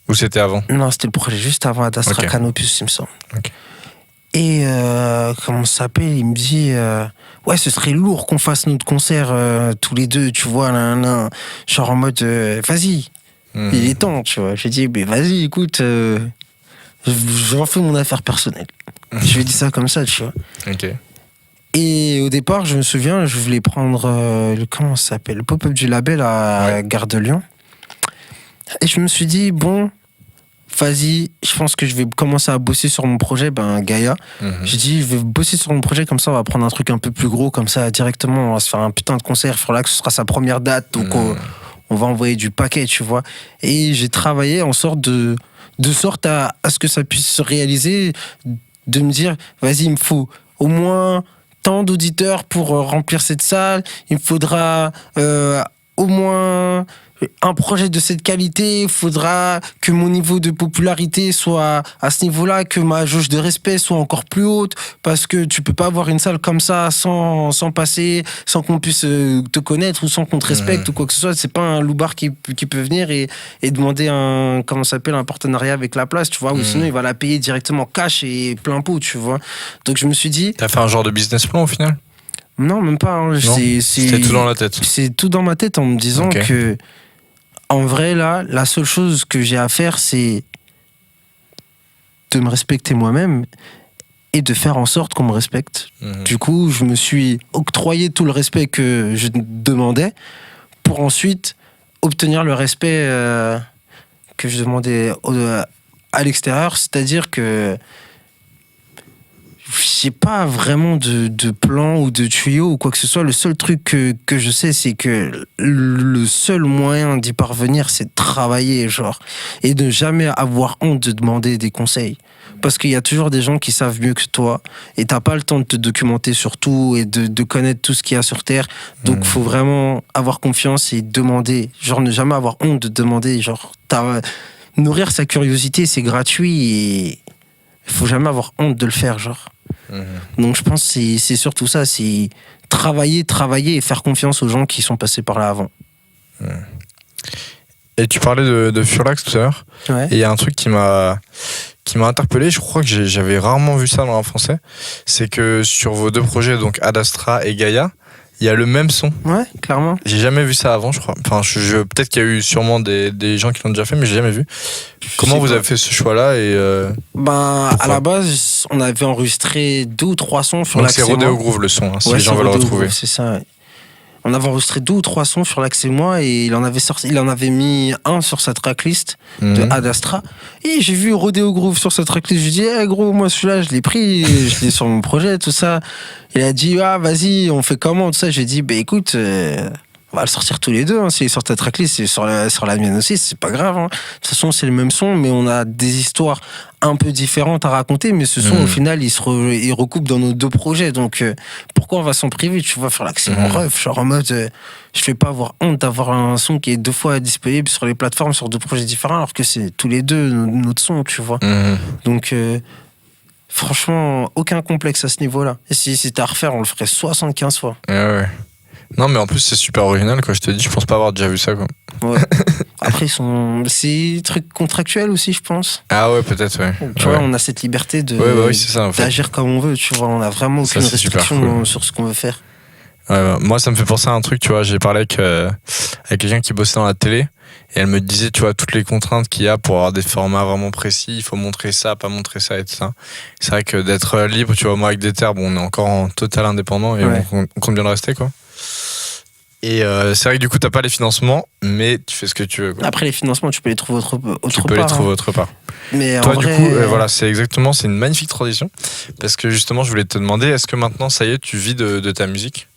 Ou c'était avant? Non, c'était le projet juste avant Ad Astra Ok. Canopus, il me semble. Ok. Et comment ça s'appelle? Il me dit ouais, ce serait lourd qu'on fasse notre concert tous les deux, tu vois, là. Genre en mode vas-y, Mhm. il est temps, tu vois. J'ai dit mais vas-y, écoute, j'en fais mon affaire personnelle. Je lui ai dit ça comme ça, tu vois. Ok. Et au départ, je me souviens, je voulais prendre comment ça s'appelle, le pop-up du label à Gare de Lyon. Et je me suis dit bon, vas-y, je pense que je vais commencer à bosser sur mon projet, Gaïa. Mhm. J'ai dit, je vais bosser sur mon projet, comme ça, on va prendre un truc un peu plus gros, comme ça, directement, on va se faire un putain de concert. Furlax, ce sera sa première date, donc on va envoyer du paquet, tu vois. Et j'ai travaillé en sorte de sorte à ce que ça puisse se réaliser, de me dire, vas-y, il me faut au moins tant d'auditeurs pour remplir cette salle, il me faudra au moins un projet de cette qualité, il faudra que mon niveau de popularité soit à ce niveau-là, que ma jauge de respect soit encore plus haute, parce que tu peux pas avoir une salle comme ça sans passer, sans qu'on puisse te connaître ou sans qu'on te respecte ou quoi que ce soit. C'est pas un loupard qui peut venir et demander un partenariat avec la place, tu vois, ou sinon il va la payer directement cash et plein pot, tu vois. Donc je me suis dit... T'as fait un genre de business plan au final? Non, même pas. Hein. Non, c'était tout dans la tête. C'est tout dans ma tête en me disant Ok. que, en vrai, là, la seule chose que j'ai à faire, c'est de me respecter moi-même et de faire en sorte qu'on me respecte. Mhm. Du coup, je me suis octroyé tout le respect que je demandais pour ensuite obtenir le respect que je demandais à l'extérieur. C'est-à-dire que j'ai pas vraiment de plan ou de tuyau ou quoi que ce soit. Le seul truc que je sais, c'est que le seul moyen d'y parvenir, c'est de travailler, genre, et de jamais avoir honte de demander des conseils. Parce qu'il y a toujours des gens qui savent mieux que toi et t'as pas le temps de te documenter sur tout et de connaître tout ce qu'il y a sur Terre. Donc, faut vraiment avoir confiance et demander. Genre, ne jamais avoir honte de demander. Genre, nourrir sa curiosité, c'est gratuit et il faut jamais avoir honte de le faire, genre. Donc je pense que c'est surtout ça, c'est travailler et faire confiance aux gens qui sont passés par là avant. Et tu parlais de Furlax tout à l'heure. Ouais. Et il y a un truc qui m'a interpellé, je crois que j'avais rarement vu ça dans le rap français, c'est que sur vos deux projets, donc Ad Astra et Gaïa, il y a le même son. Ouais, clairement. J'ai jamais vu ça avant, je crois. Enfin, peut-être qu'il y a eu sûrement des gens qui l'ont déjà fait, mais j'ai jamais vu. Comment sais vous pas. avez fait ce choix-là et À pourquoi la base, on avait enregistré 2 ou 3 sons sur donc c'est l'accès. Rodeo Groove le son, hein, si Ouais, les gens c'est veulent le Rodeo retrouver. Groove, c'est ça. Ouais. On avait enregistré 2 ou 3 sons sur l'accès moi et il en avait mis un sur sa tracklist de Mhm. Ad Astra. Et j'ai vu Rodeo Groove sur sa tracklist. Je lui ai dit, hey, gros, moi celui-là, je l'ai pris, je l'ai sur mon projet, tout ça. Il a dit, ah, vas-y, on fait comment, tout ça. J'ai dit, bah écoute, on va le sortir tous les deux. Hein. S'il est sur ta tracklist, c'est sur la mienne aussi, c'est pas grave. Hein. De toute façon, c'est le même son, mais on a des histoires un peu différentes à raconter. Mais ce son, au final, il recoupe dans nos 2 projets. Donc, pourquoi on va s'en priver? Tu vas faire l'accès en ref, genre en mode, je vais pas avoir honte d'avoir un son qui est 2 fois disponible sur les plateformes, sur 2 projets différents, alors que c'est tous les 2 notre son, tu vois. Mhm. Donc, Franchement, aucun complexe à ce niveau-là. Et si c'était à refaire, on le ferait 75 fois. Ouais. Non, mais en plus, c'est super original, quoi. Je te dis, je pense pas avoir déjà vu ça, quoi. Ouais. Après, c'est truc contractuel aussi, je pense. Ah ouais, peut-être, ouais. Tu vois, on a cette liberté oui, c'est ça, en fait. d'agir comme on veut, tu vois. On a vraiment aucune Ça, c'est super restriction cool. sur ce qu'on veut faire. Ouais, moi, ça me fait penser à un truc, tu vois. J'ai parlé avec quelqu'un qui bossait dans la télé. Et elle me disait, tu vois, toutes les contraintes qu'il y a pour avoir des formats vraiment précis. Il faut montrer ça, pas montrer ça et tout ça. C'est vrai que d'être libre, tu vois, moi, avec des terres, bon, on est encore en total indépendant et on compte bien le rester, quoi. Et c'est vrai que du coup, t'as pas les financements, mais tu fais ce que tu veux, quoi. Après, les financements, tu peux les trouver autre part. Tu peux les trouver autre part. Mais toi, en du vrai, coup, voilà, c'est une magnifique transition. Parce que justement, je voulais te demander, est-ce que maintenant, ça y est, tu vis de ta musique?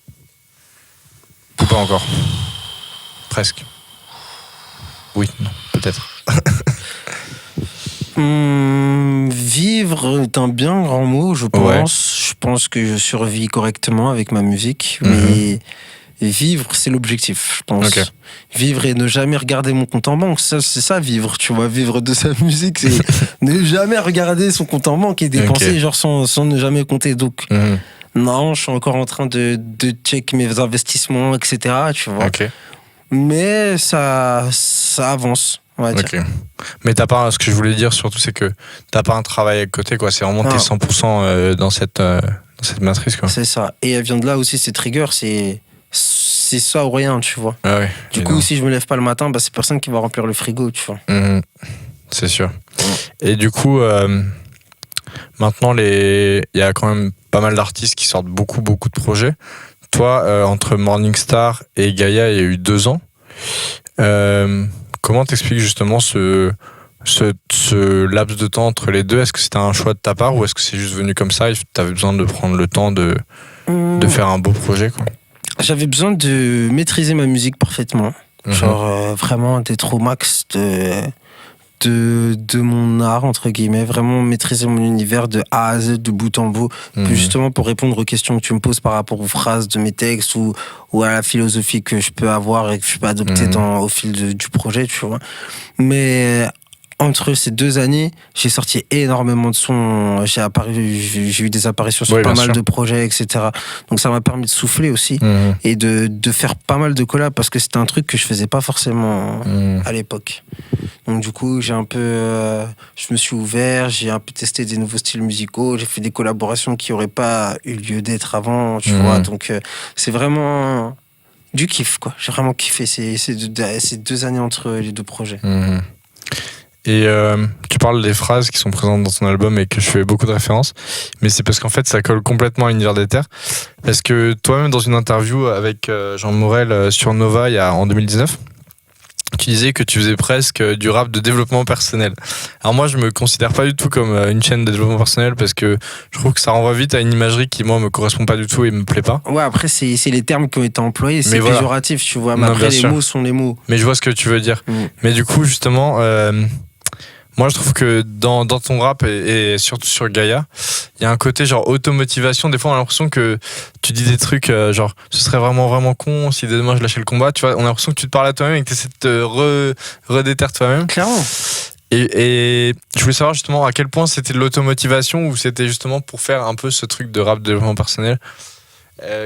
Ou pas encore? Presque. Oui, non, peut-être. Vivre est un bien grand mot, je pense. Ouais. Je pense que je survis correctement avec ma musique, mais vivre, c'est l'objectif, je pense. Ok. Vivre et ne jamais regarder mon compte en banque, ça, c'est ça, vivre, tu vois. Vivre de sa musique, c'est ne jamais regarder son compte en banque et dépenser genre sans ne jamais compter. Donc, non, je suis encore en train de check mes investissements, etc., tu vois. Ok. Mais ça avance, on va dire. Ok. Mais t'as pas, ce que je voulais dire surtout, c'est que t'as pas un travail à côté, quoi. C'est vraiment t'es 100% dans cette matrice, quoi. C'est ça. Et elle vient de là aussi, cette rigueur, c'est ça ou rien, tu vois. Ah ouais. Du coup, si je me lève pas le matin, bah, c'est personne qui va remplir le frigo, tu vois. C'est sûr. Et du coup, maintenant, il y a quand même pas mal d'artistes qui sortent beaucoup de projets. Toi, entre Morningstar et Gaïa, il y a eu 2 ans. Comment t'expliques justement ce laps de temps entre les deux? Est-ce que c'était un choix de ta part ou est-ce que c'est juste venu comme ça et t'avais besoin de prendre le temps de faire un beau projet, quoi? J'avais besoin de maîtriser ma musique parfaitement. Genre vraiment d'être au max de mon art, entre guillemets, vraiment maîtriser mon univers de A à Z, de bout en bout, justement pour répondre aux questions que tu me poses par rapport aux phrases de mes textes ou à la philosophie que je peux avoir et que je peux adopter au fil du projet, tu vois. Mais entre ces 2 années, j'ai sorti énormément de sons, j'ai eu des apparitions sur pas mal de projets, etc. Donc ça m'a permis de souffler aussi et de faire pas mal de collabs parce que c'était un truc que je faisais pas forcément à l'époque. Donc du coup, je me suis ouvert, j'ai un peu testé des nouveaux styles musicaux, j'ai fait des collaborations qui n'auraient pas eu lieu d'être avant, tu vois. Donc c'est vraiment du kiff, quoi. J'ai vraiment kiffé ces 2 années entre les 2 projets. Et tu parles des phrases qui sont présentes dans ton album et que je fais beaucoup de références, mais c'est parce qu'en fait ça colle complètement à l'univers des terres. Parce que toi-même dans une interview avec Jean Morel sur Nova en 2019, tu disais que tu faisais presque du rap de développement personnel. Alors moi je me considère pas du tout comme une chaîne de développement personnel parce que je trouve que ça renvoie vite à une imagerie qui moi me correspond pas du tout et me plaît pas. Ouais, après c'est les termes qui ont été employés, c'est péjoratif, tu vois, mais après les mots sont les mots. Mais je vois ce que tu veux dire. Mais du coup justement moi, je trouve que dans ton rap et surtout sur Gaïa, il y a un côté genre automotivation. Des fois, on a l'impression que tu dis des trucs genre ce serait vraiment con si demain je lâchais le combat. Tu vois, on a l'impression que tu te parles à toi-même et que tu essaies de te redéterre toi-même. Clairement. Et je voulais savoir justement à quel point c'était de l'automotivation ou c'était justement pour faire un peu ce truc de rap de développement personnel.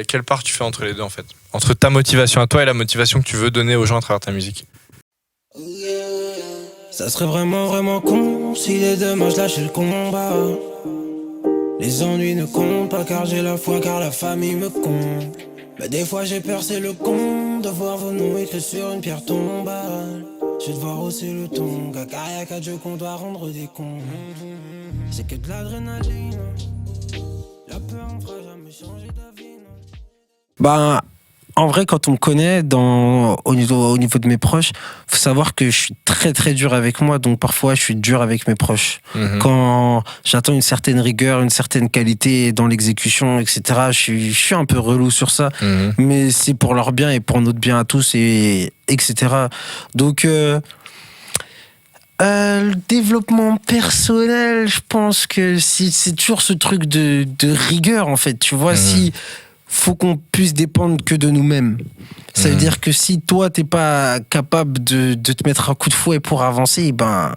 Quelle part tu fais entre les deux en fait? Entre ta motivation à toi et la motivation que tu veux donner aux gens à travers ta musique. Ça serait vraiment con si dès demain je lâchais le combat. Les ennuis ne comptent pas car j'ai la foi, car la famille me compte. Mais des fois j'ai peur, c'est le con de voir vos noms écrits sur une pierre tombale. Je vais devoir hausser le ton, cacaria qu'à Dieu qu'on doit rendre des comptes. C'est que de l'adrénaline, la peur me fera jamais changer d'avis. Ben, en vrai, quand on me connaît au niveau de mes proches, faut savoir que je suis très très dur avec moi, donc parfois je suis dur avec mes proches. Quand j'attends une certaine rigueur, une certaine qualité dans l'exécution, etc., je suis un peu relou sur ça, mais c'est pour leur bien et pour notre bien à tous, etc. Donc, le développement personnel, je pense que c'est toujours ce truc de rigueur, en fait. Tu vois, si faut qu'on puisse dépendre que de nous-mêmes. Ça veut dire que si toi, t'es pas capable de te mettre un coup de fouet pour avancer, ben,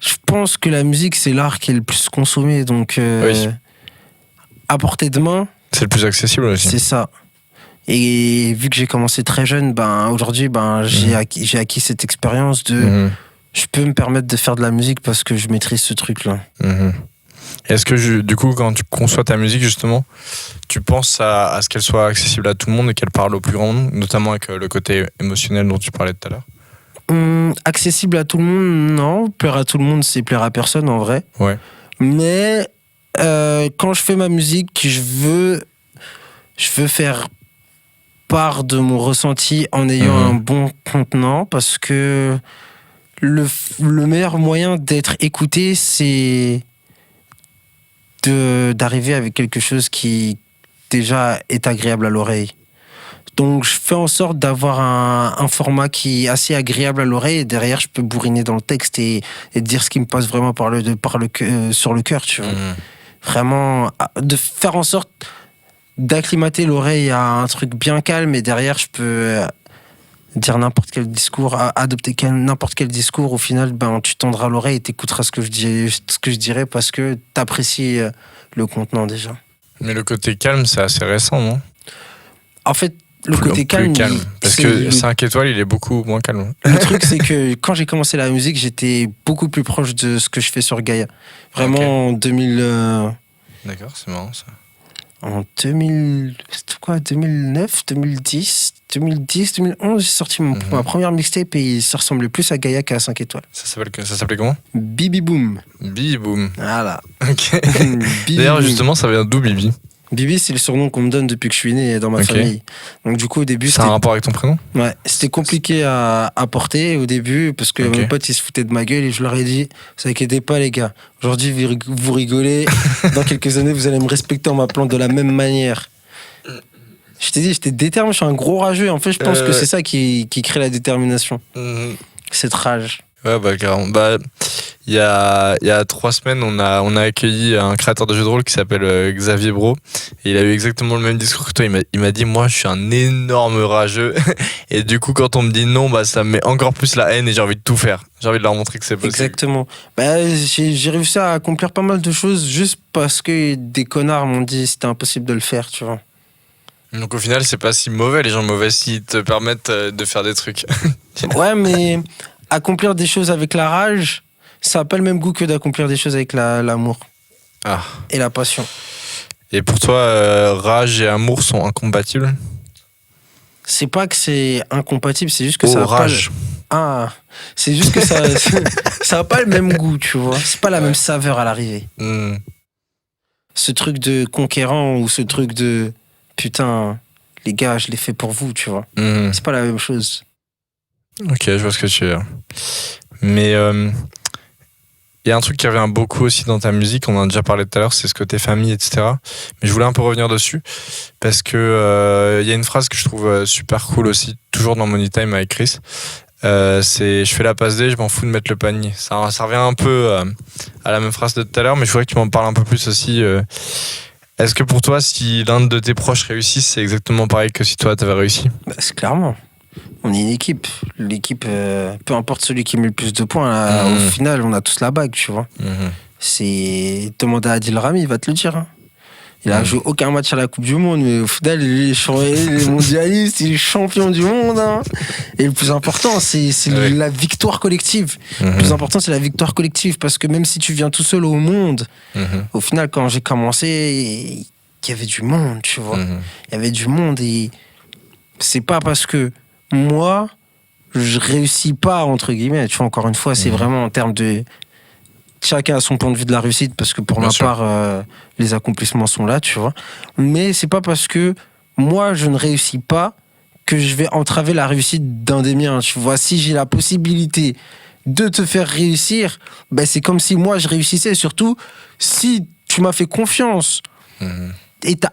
Je pense que la musique, c'est l'art qui est le plus consommé. Donc, Oui. à portée de main, C'est le plus accessible aussi. c'est ça. Et vu que j'ai commencé très jeune, aujourd'hui, j'ai acquis cette expérience de... Mhm. Je peux me permettre de faire de la musique parce que je maîtrise ce truc-là. Mhm. Est-ce que du coup, quand tu conçois ta musique, justement, tu penses à ce qu'elle soit accessible à tout le monde et qu'elle parle au plus grand nombre, notamment avec le côté émotionnel dont tu parlais tout à l'heure? Accessible à tout le monde, non. Plaire à tout le monde, c'est plaire à personne en vrai. Ouais. Mais quand je fais ma musique, je veux faire part de mon ressenti en ayant un bon contenant parce que le meilleur moyen d'être écouté, c'est d'arriver avec quelque chose qui déjà est agréable à l'oreille. Donc je fais en sorte d'avoir un format qui est assez agréable à l'oreille et derrière je peux bourriner dans le texte et dire ce qui me passe vraiment sur le cœur, tu vois. Vraiment, de faire en sorte d'acclimater l'oreille à un truc bien calme et derrière je peux dire n'importe quel discours, adopter n'importe quel discours. Au final, tu tendras l'oreille et t'écouteras ce que je dirais parce que t'apprécies le contenant déjà. Mais le côté calme, c'est assez récent, non? En fait, le côté plus calme, parce que 5 étoiles, il est beaucoup moins calme. Le truc, c'est que quand j'ai commencé la musique, j'étais beaucoup plus proche de ce que je fais sur Gaïa. Vraiment, en 2000... D'accord, c'est marrant ça. En 2009, 2010, 2011, j'ai sorti ma première mixtape et ça ressemblait plus à Gaïa qu'à 5 étoiles. Ça s'appelait comment? Bibi Boom. Bibi Boom. Voilà. Ok. Bibi D'ailleurs, Boom. justement, ça vient d'où Bibi? Bibi, c'est le surnom qu'on me donne depuis que je suis né dans ma famille. Donc du coup, au début, C'est un rapport avec ton prénom? Ouais, c'était compliqué à porter au début parce que mes potes ils se foutaient de ma gueule et je leur ai dit, ça inquiétez pas les gars, aujourd'hui vous rigolez, dans quelques années vous allez me respecter en m'appelant de la même manière. Je t'ai dit, j'étais déterminé, je suis un gros rageux. En fait, je pense que c'est ça qui crée la détermination. Cette rage. Ouais, carrément. Il y a 3 semaines, on a accueilli un créateur de jeux de rôle qui s'appelle Xavier Bro. Et il a eu exactement le même discours que toi. Il m'a dit, moi, je suis un énorme rageux. Et du coup, quand on me dit non, ça me met encore plus la haine et j'ai envie de tout faire. J'ai envie de leur montrer que c'est possible. Exactement. J'ai réussi à accomplir pas mal de choses juste parce que des connards m'ont dit c'était impossible de le faire, tu vois. Donc au final, c'est pas si mauvais, les gens mauvais, s'ils te permettent de faire des trucs. Ouais, mais accomplir des choses avec la rage, ça n'a pas le même goût que d'accomplir des choses avec l'amour. Ah. Et la passion. Et pour toi, rage et amour sont incompatibles? C'est pas que c'est incompatible, c'est juste que ça a rage. C'est juste que ça a pas le même goût, tu vois. C'est pas la même saveur à l'arrivée. Ce truc de conquérant ou ce truc de putain, les gars, je l'ai fait pour vous, tu vois. C'est pas la même chose. Ok, je vois ce que tu veux dire. Mais il y a un truc qui revient beaucoup aussi dans ta musique, on en a déjà parlé tout à l'heure, c'est ce côté famille, etc. Mais je voulais un peu revenir dessus, parce que y a une phrase que je trouve super cool aussi, toujours dans Money Time avec Chris. C'est je fais la passe D, je m'en fous de mettre le panier. Ça revient un peu à la même phrase de tout à l'heure, mais je voudrais que tu m'en parles un peu plus aussi. Est-ce que pour toi, si l'un de tes proches réussit, c'est exactement pareil que si toi t'avais réussi? C'est clairement. On est une équipe. L'équipe, peu importe celui qui met le plus de points, là, au final, on a tous la bague, tu vois. C'est demande à Adil Rami, il va te le dire. Hein. Il a joué aucun match à la Coupe du Monde, mais au final, il est mondialiste, il est champion du monde. Hein. Et le plus important, c'est la victoire collective. Le plus important, c'est la victoire collective, parce que même si tu viens tout seul au monde, au final, quand j'ai commencé, il y avait du monde, tu vois. Il y avait du monde et c'est pas parce que moi, je réussis pas, entre guillemets, tu vois, encore une fois, c'est vraiment en termes de... Chacun a son point de vue de la réussite, parce que pour ma part, les accomplissements sont là, tu vois. Mais c'est pas parce que moi, je ne réussis pas que je vais entraver la réussite d'un des miens, tu vois. Si j'ai la possibilité de te faire réussir, c'est comme si moi, je réussissais. Surtout, si tu m'as fait confiance et t'as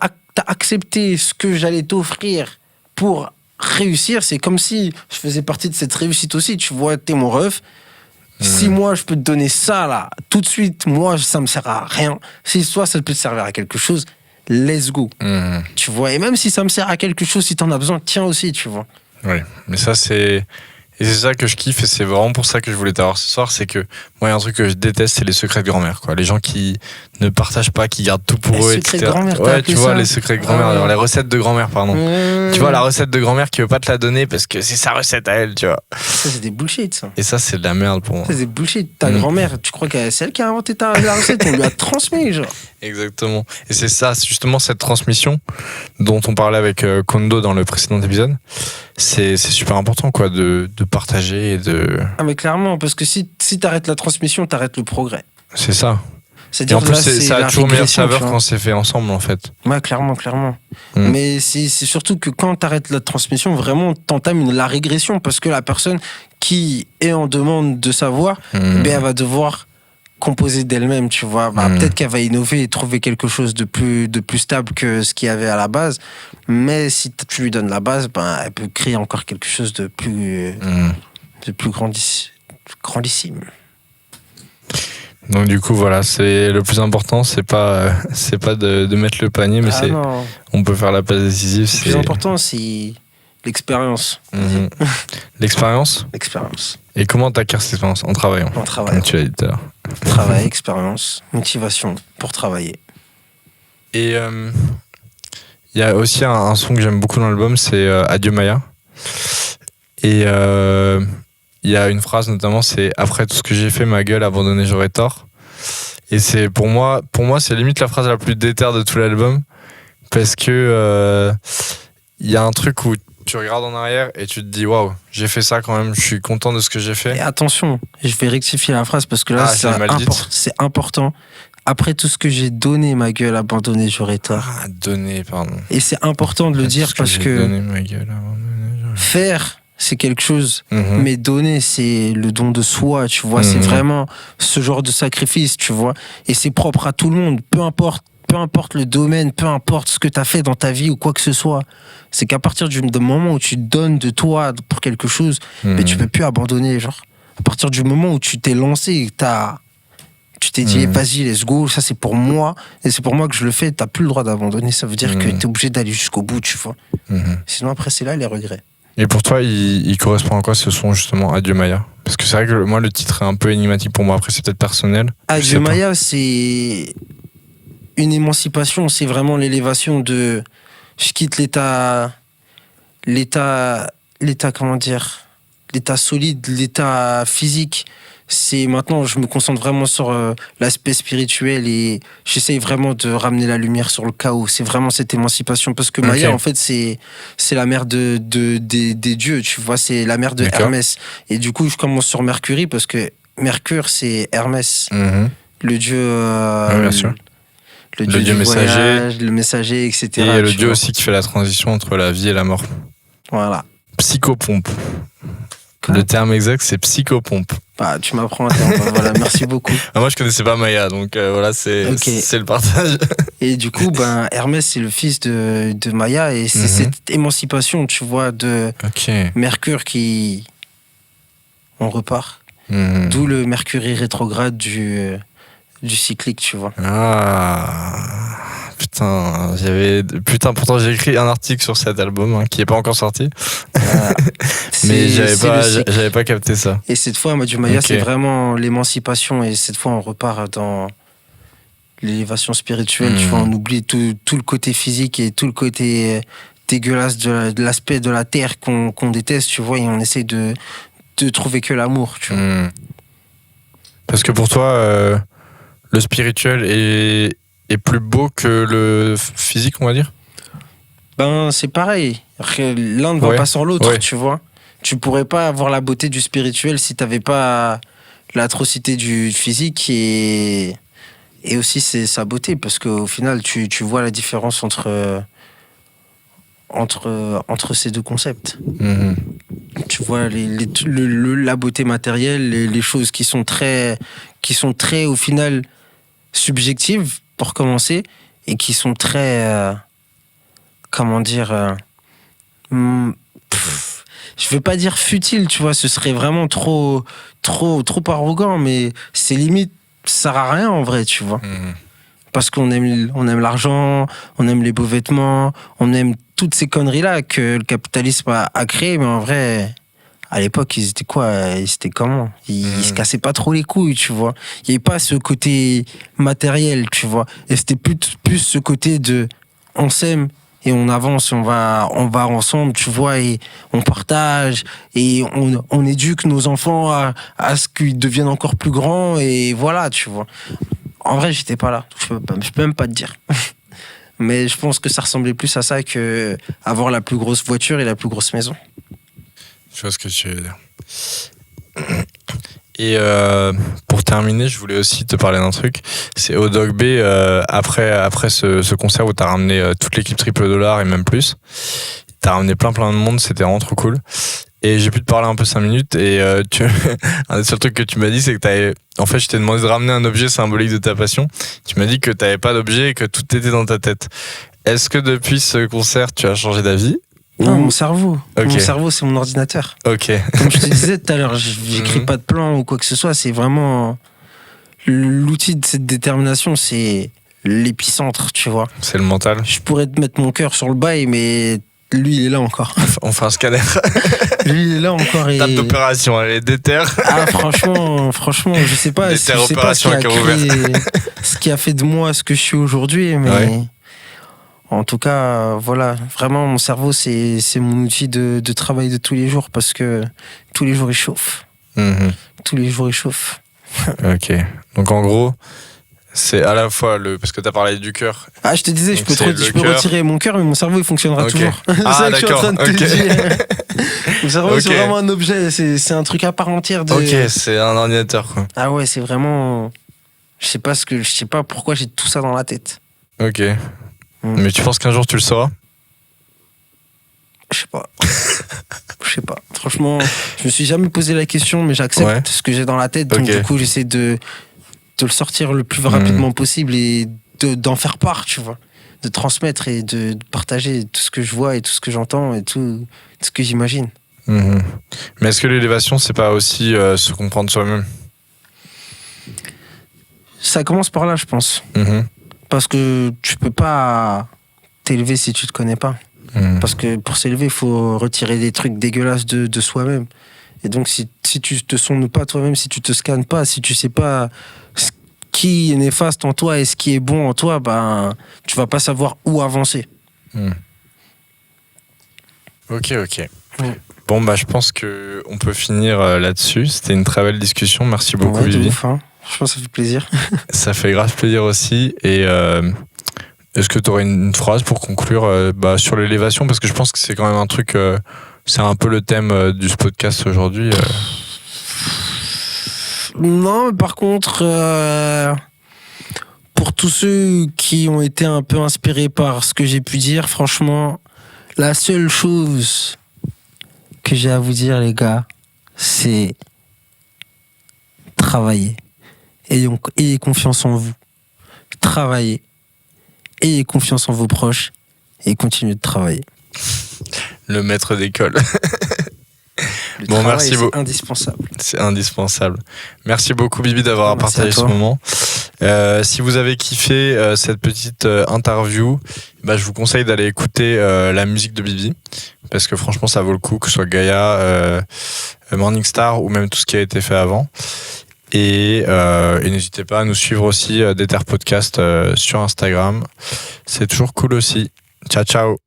accepté ce que j'allais t'offrir pour réussir, c'est comme si je faisais partie de cette réussite aussi, tu vois, t'es mon ref. Si moi je peux te donner ça là, tout de suite, moi ça me sert à rien. Si toi ça peut te servir à quelque chose, let's go. Tu vois, et même si ça me sert à quelque chose, si t'en as besoin, tiens aussi, tu vois. Oui, mais ça c'est Et c'est ça que je kiffe et c'est vraiment pour ça que je voulais t'avoir ce soir, c'est que moi il y a un truc que je déteste, c'est les secrets de grand-mère, quoi. Les gens qui ne partagent pas, qui gardent tout pour Les eux, secrets etc. de grand-mère, t'as Ouais, appelé tu vois, ça les secrets de grand-mère, alors les recettes de grand-mère, pardon. Tu vois, la recette de grand-mère qui veut pas te la donner parce que c'est sa recette à elle, tu vois. Ça, c'est des bullshit, ça. Et ça, c'est de la merde pour moi. Ça, c'est des bullshit. Ta grand-mère, tu crois que c'est elle qui a inventé la recette, on lui a transmis, genre. Exactement. Et c'est ça, c'est justement cette transmission dont on parlait avec Kondo dans le précédent épisode. C'est super important, quoi, de partager et de. Ah, mais clairement, parce que si t'arrêtes la transmission, t'arrêtes le progrès. C'est ça. Et C'est-à-dire en plus, là, c'est ça a la toujours meilleure régression, saveur tu vois. quand c'est fait ensemble, en fait. Ouais, clairement. Mm. Mais c'est surtout que quand t'arrêtes la transmission, vraiment, t'entames la régression parce que la personne qui est en demande de savoir, Mm. ben, elle va devoir composer d'elle-même, tu vois. Bah, peut-être qu'elle va innover et trouver quelque chose de plus stable que ce qu'il y avait à la base. Mais si tu lui donnes la base, ben, elle peut créer encore quelque chose de plus grandissime. Donc du coup voilà, c'est le plus important, c'est pas de mettre le panier, mais c'est Non. on peut faire la passe décisive. Le plus important, c'est l'expérience. Mhm. L'expérience. L'expérience. Et comment t'acquiers cette expérience? En travaillant. En travail. Comme tu l'as dit tout à l'heure. Travail, expérience, motivation pour travailler. Et il y a aussi un son que j'aime beaucoup dans l'album, c'est Adieu Maya. Et il y a une phrase notamment, c'est après tout ce que j'ai fait, ma gueule, abandonné, j'aurais tort. Et c'est pour moi c'est limite la phrase la plus déter de tout l'album, parce que il y a un truc où tu regardes en arrière et tu te dis waouh, j'ai fait ça quand même, je suis content de ce que j'ai fait. Et attention, je vais rectifier la phrase parce que là, c'est important. Après tout ce que j'ai donné, ma gueule, abandonné, j'aurais tort. Ah, donné, pardon. Et c'est important de le dire parce que donné, ma gueule, abandonné, j'aurais... faire, c'est quelque chose, Mhm. mais donner, c'est le don de soi, tu vois. C'est vraiment ce genre de sacrifice, tu vois. Et c'est propre à tout le monde, peu importe le domaine, peu importe ce que tu as fait dans ta vie ou quoi que ce soit. C'est qu'à partir du moment où tu donnes de toi pour quelque chose, mais tu peux plus abandonner, genre. À partir du moment où tu t'es lancé, tu t'es dit, vas-y, let's go, ça c'est pour moi, et c'est pour moi que je le fais, t'as plus le droit d'abandonner. Ça veut dire que t'es obligé d'aller jusqu'au bout, tu vois. Sinon, après, c'est là les regrets. Et pour toi, il correspond à quoi ce son justement, Adieu Maya? Parce que c'est vrai que moi, le titre est un peu énigmatique pour moi. Après, c'est peut-être personnel. Adieu Maya, c'est une émancipation, c'est vraiment l'élévation de... Je quitte l'état, comment dire, l'état solide, l'état physique. C'est maintenant, je me concentre vraiment sur l'aspect spirituel et j'essaye vraiment de ramener la lumière sur le chaos. C'est vraiment cette émancipation parce que Maya, en fait, c'est la mère des dieux, tu vois, c'est la mère de Hermès. Et du coup, je commence sur Mercury parce que Mercure, c'est Hermès, le dieu. Oui, bien sûr. Le dieu messager, le messager, etc. Et il y a le dieu aussi qui fait la transition entre la vie et la mort. Voilà. Psychopompe. Le terme exact, c'est psychopompe. Bah, tu m'apprends un terme. Voilà, merci beaucoup. Ah, moi, je connaissais pas Maya, donc voilà, c'est le partage. Et du coup, Hermès, c'est le fils de Maya, et c'est cette émancipation, tu vois, de Mercure qui... On repart. D'où le Mercure rétrograde du cyclique, tu vois. Ah... pourtant j'ai écrit un article sur cet album qui est pas encore sorti. Mais j'avais pas capté ça. Et cette fois, Adieu Maya, c'est vraiment l'émancipation, et cette fois on repart dans l'élévation spirituelle, tu vois, on oublie tout le côté physique et tout le côté dégueulasse de l'aspect de la terre qu'on déteste, tu vois, et on essaie de trouver que l'amour, tu vois. Parce que pour toi, le spirituel est plus beau que le physique, on va dire? C'est pareil. L'un ne va pas sans l'autre, tu vois. Tu pourrais pas avoir la beauté du spirituel si t'avais pas l'atrocité du physique et aussi c'est sa beauté, parce qu'au final, tu vois la différence entre ces deux concepts. Tu vois la beauté matérielle, les choses qui sont très au final subjectives pour commencer, et qui sont très comment dire je veux pas dire futile, tu vois, ce serait vraiment trop arrogant, mais c'est limite, ça sert à rien en vrai, tu vois. Parce qu'on aime l'argent, on aime les beaux vêtements, on aime toutes ces conneries là que le capitalisme a créé, mais en vrai, À l'époque, ils étaient quoi? Ils étaient comment? Ils se cassaient pas trop les couilles, tu vois. Il y avait pas ce côté matériel, tu vois. Et c'était plus ce côté de on s'aime et on avance, on va ensemble, tu vois, et on partage et on éduque nos enfants à ce qu'ils deviennent encore plus grands et voilà, tu vois. En vrai, j'étais pas là. Je peux même pas te dire. Mais je pense que ça ressemblait plus à ça que avoir la plus grosse voiture et la plus grosse maison. Je vois ce que tu veux dire. Et pour terminer, je voulais aussi te parler d'un truc. C'est au Dog B, après ce concert où t'as ramené toute l'équipe Triple Dollar et même plus. T'as ramené plein de monde, c'était vraiment trop cool. Et j'ai pu te parler un peu 5 minutes et un des seuls trucs que tu m'as dit, c'est que en fait, je t'ai demandé de ramener un objet symbolique de ta passion. Tu m'as dit que t'avais pas d'objet et que tout était dans ta tête. Est-ce que depuis ce concert, tu as changé d'avis? Non, mon cerveau. Ok. Mon cerveau, c'est mon ordinateur. Ok. Comme je te disais tout à l'heure, j'écris pas de plan ou quoi que ce soit. C'est vraiment l'outil de cette détermination, c'est l'épicentre, tu vois. C'est le mental. Je pourrais te mettre mon cœur sur le bail, mais lui, il est là encore. On fait un scanner. Lui, il est là encore. Et... Table d'opération, elle est déter. Ah, franchement, je sais pas, je sais pas ce qui a fait de moi ce que je suis aujourd'hui, mais Ouais. en tout cas, voilà, vraiment, mon cerveau, c'est mon outil de travail de tous les jours parce que tous les jours, il chauffe. Mhm. Tous les jours, il chauffe. Ok. Donc en gros, c'est à la fois parce que t'as parlé du cœur. Ah, je te disais, Donc je peux retirer mon cœur, mais mon cerveau, il fonctionnera Ok. toujours. Ah, C'est ça que je suis en d'accord, train de te ok. dire. Mon cerveau, Ok. c'est vraiment un objet, c'est un truc à part entière de. Ok, c'est un ordinateur quoi. Ah ouais, c'est vraiment. Je sais pas pourquoi j'ai tout ça dans la tête. Ok. Mm. Mais tu penses qu'un jour tu le sauras? Je sais pas. Je sais pas. Franchement, je me suis jamais posé la question, mais j'accepte Ouais. ce que j'ai dans la tête. Donc, Ok. du coup, j'essaie de le sortir le plus rapidement possible et d'en faire part, tu vois. De transmettre et de partager tout ce que je vois et tout ce que j'entends et tout ce que j'imagine. Mhm. Mais est-ce que l'élévation, c'est pas aussi se comprendre soi-même? Ça commence par là, je pense. Mhm. Parce que tu peux pas t'élever si tu te connais pas. Mhm. Parce que pour s'élever, il faut retirer des trucs dégueulasses de soi-même. Et donc, si tu te sondes pas toi-même, si tu te scannes pas, si tu sais pas ce qui est néfaste en toi et ce qui est bon en toi, ben, tu vas pas savoir où avancer. Ok. Mm. Bon, bah, je pense qu'on peut finir là-dessus. C'était une très belle discussion. Merci beaucoup, Ouais, de Vivi. ouf, hein. Franchement, ça fait plaisir. Ça fait grave plaisir aussi. Et est-ce que tu aurais une phrase pour conclure sur l'élévation? Parce que je pense que c'est quand même un truc. C'est un peu le thème du podcast aujourd'hui. Non, mais par contre, pour tous ceux qui ont été un peu inspirés par ce que j'ai pu dire, franchement, la seule chose que j'ai à vous dire, les gars, c'est travailler. Ayez confiance en vous. Travaillez. Ayez confiance en vos proches et continuez de travailler. Le maître d'école. Le Bon, travail, merci c'est beaucoup. indispensable. C'est indispensable. Merci beaucoup, Bibi, d'avoir Merci partagé à ce toi. moment. Si vous avez kiffé cette petite interview, je vous conseille d'aller écouter la musique de Bibi. Parce que franchement, ça vaut le coup, que ce soit Gaïa, Morningstar ou même tout ce qui a été fait avant. Et n'hésitez pas à nous suivre aussi d'Ether Podcast sur Instagram. C'est toujours cool aussi. Ciao, ciao.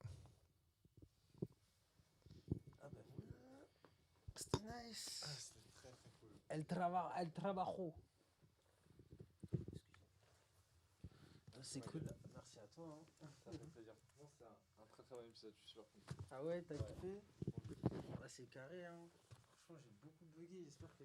C'est cool. Merci à toi. Ah ouais, t'as kiffé? C'est carré, hein. Franchement, j'ai beaucoup bugué. J'espère que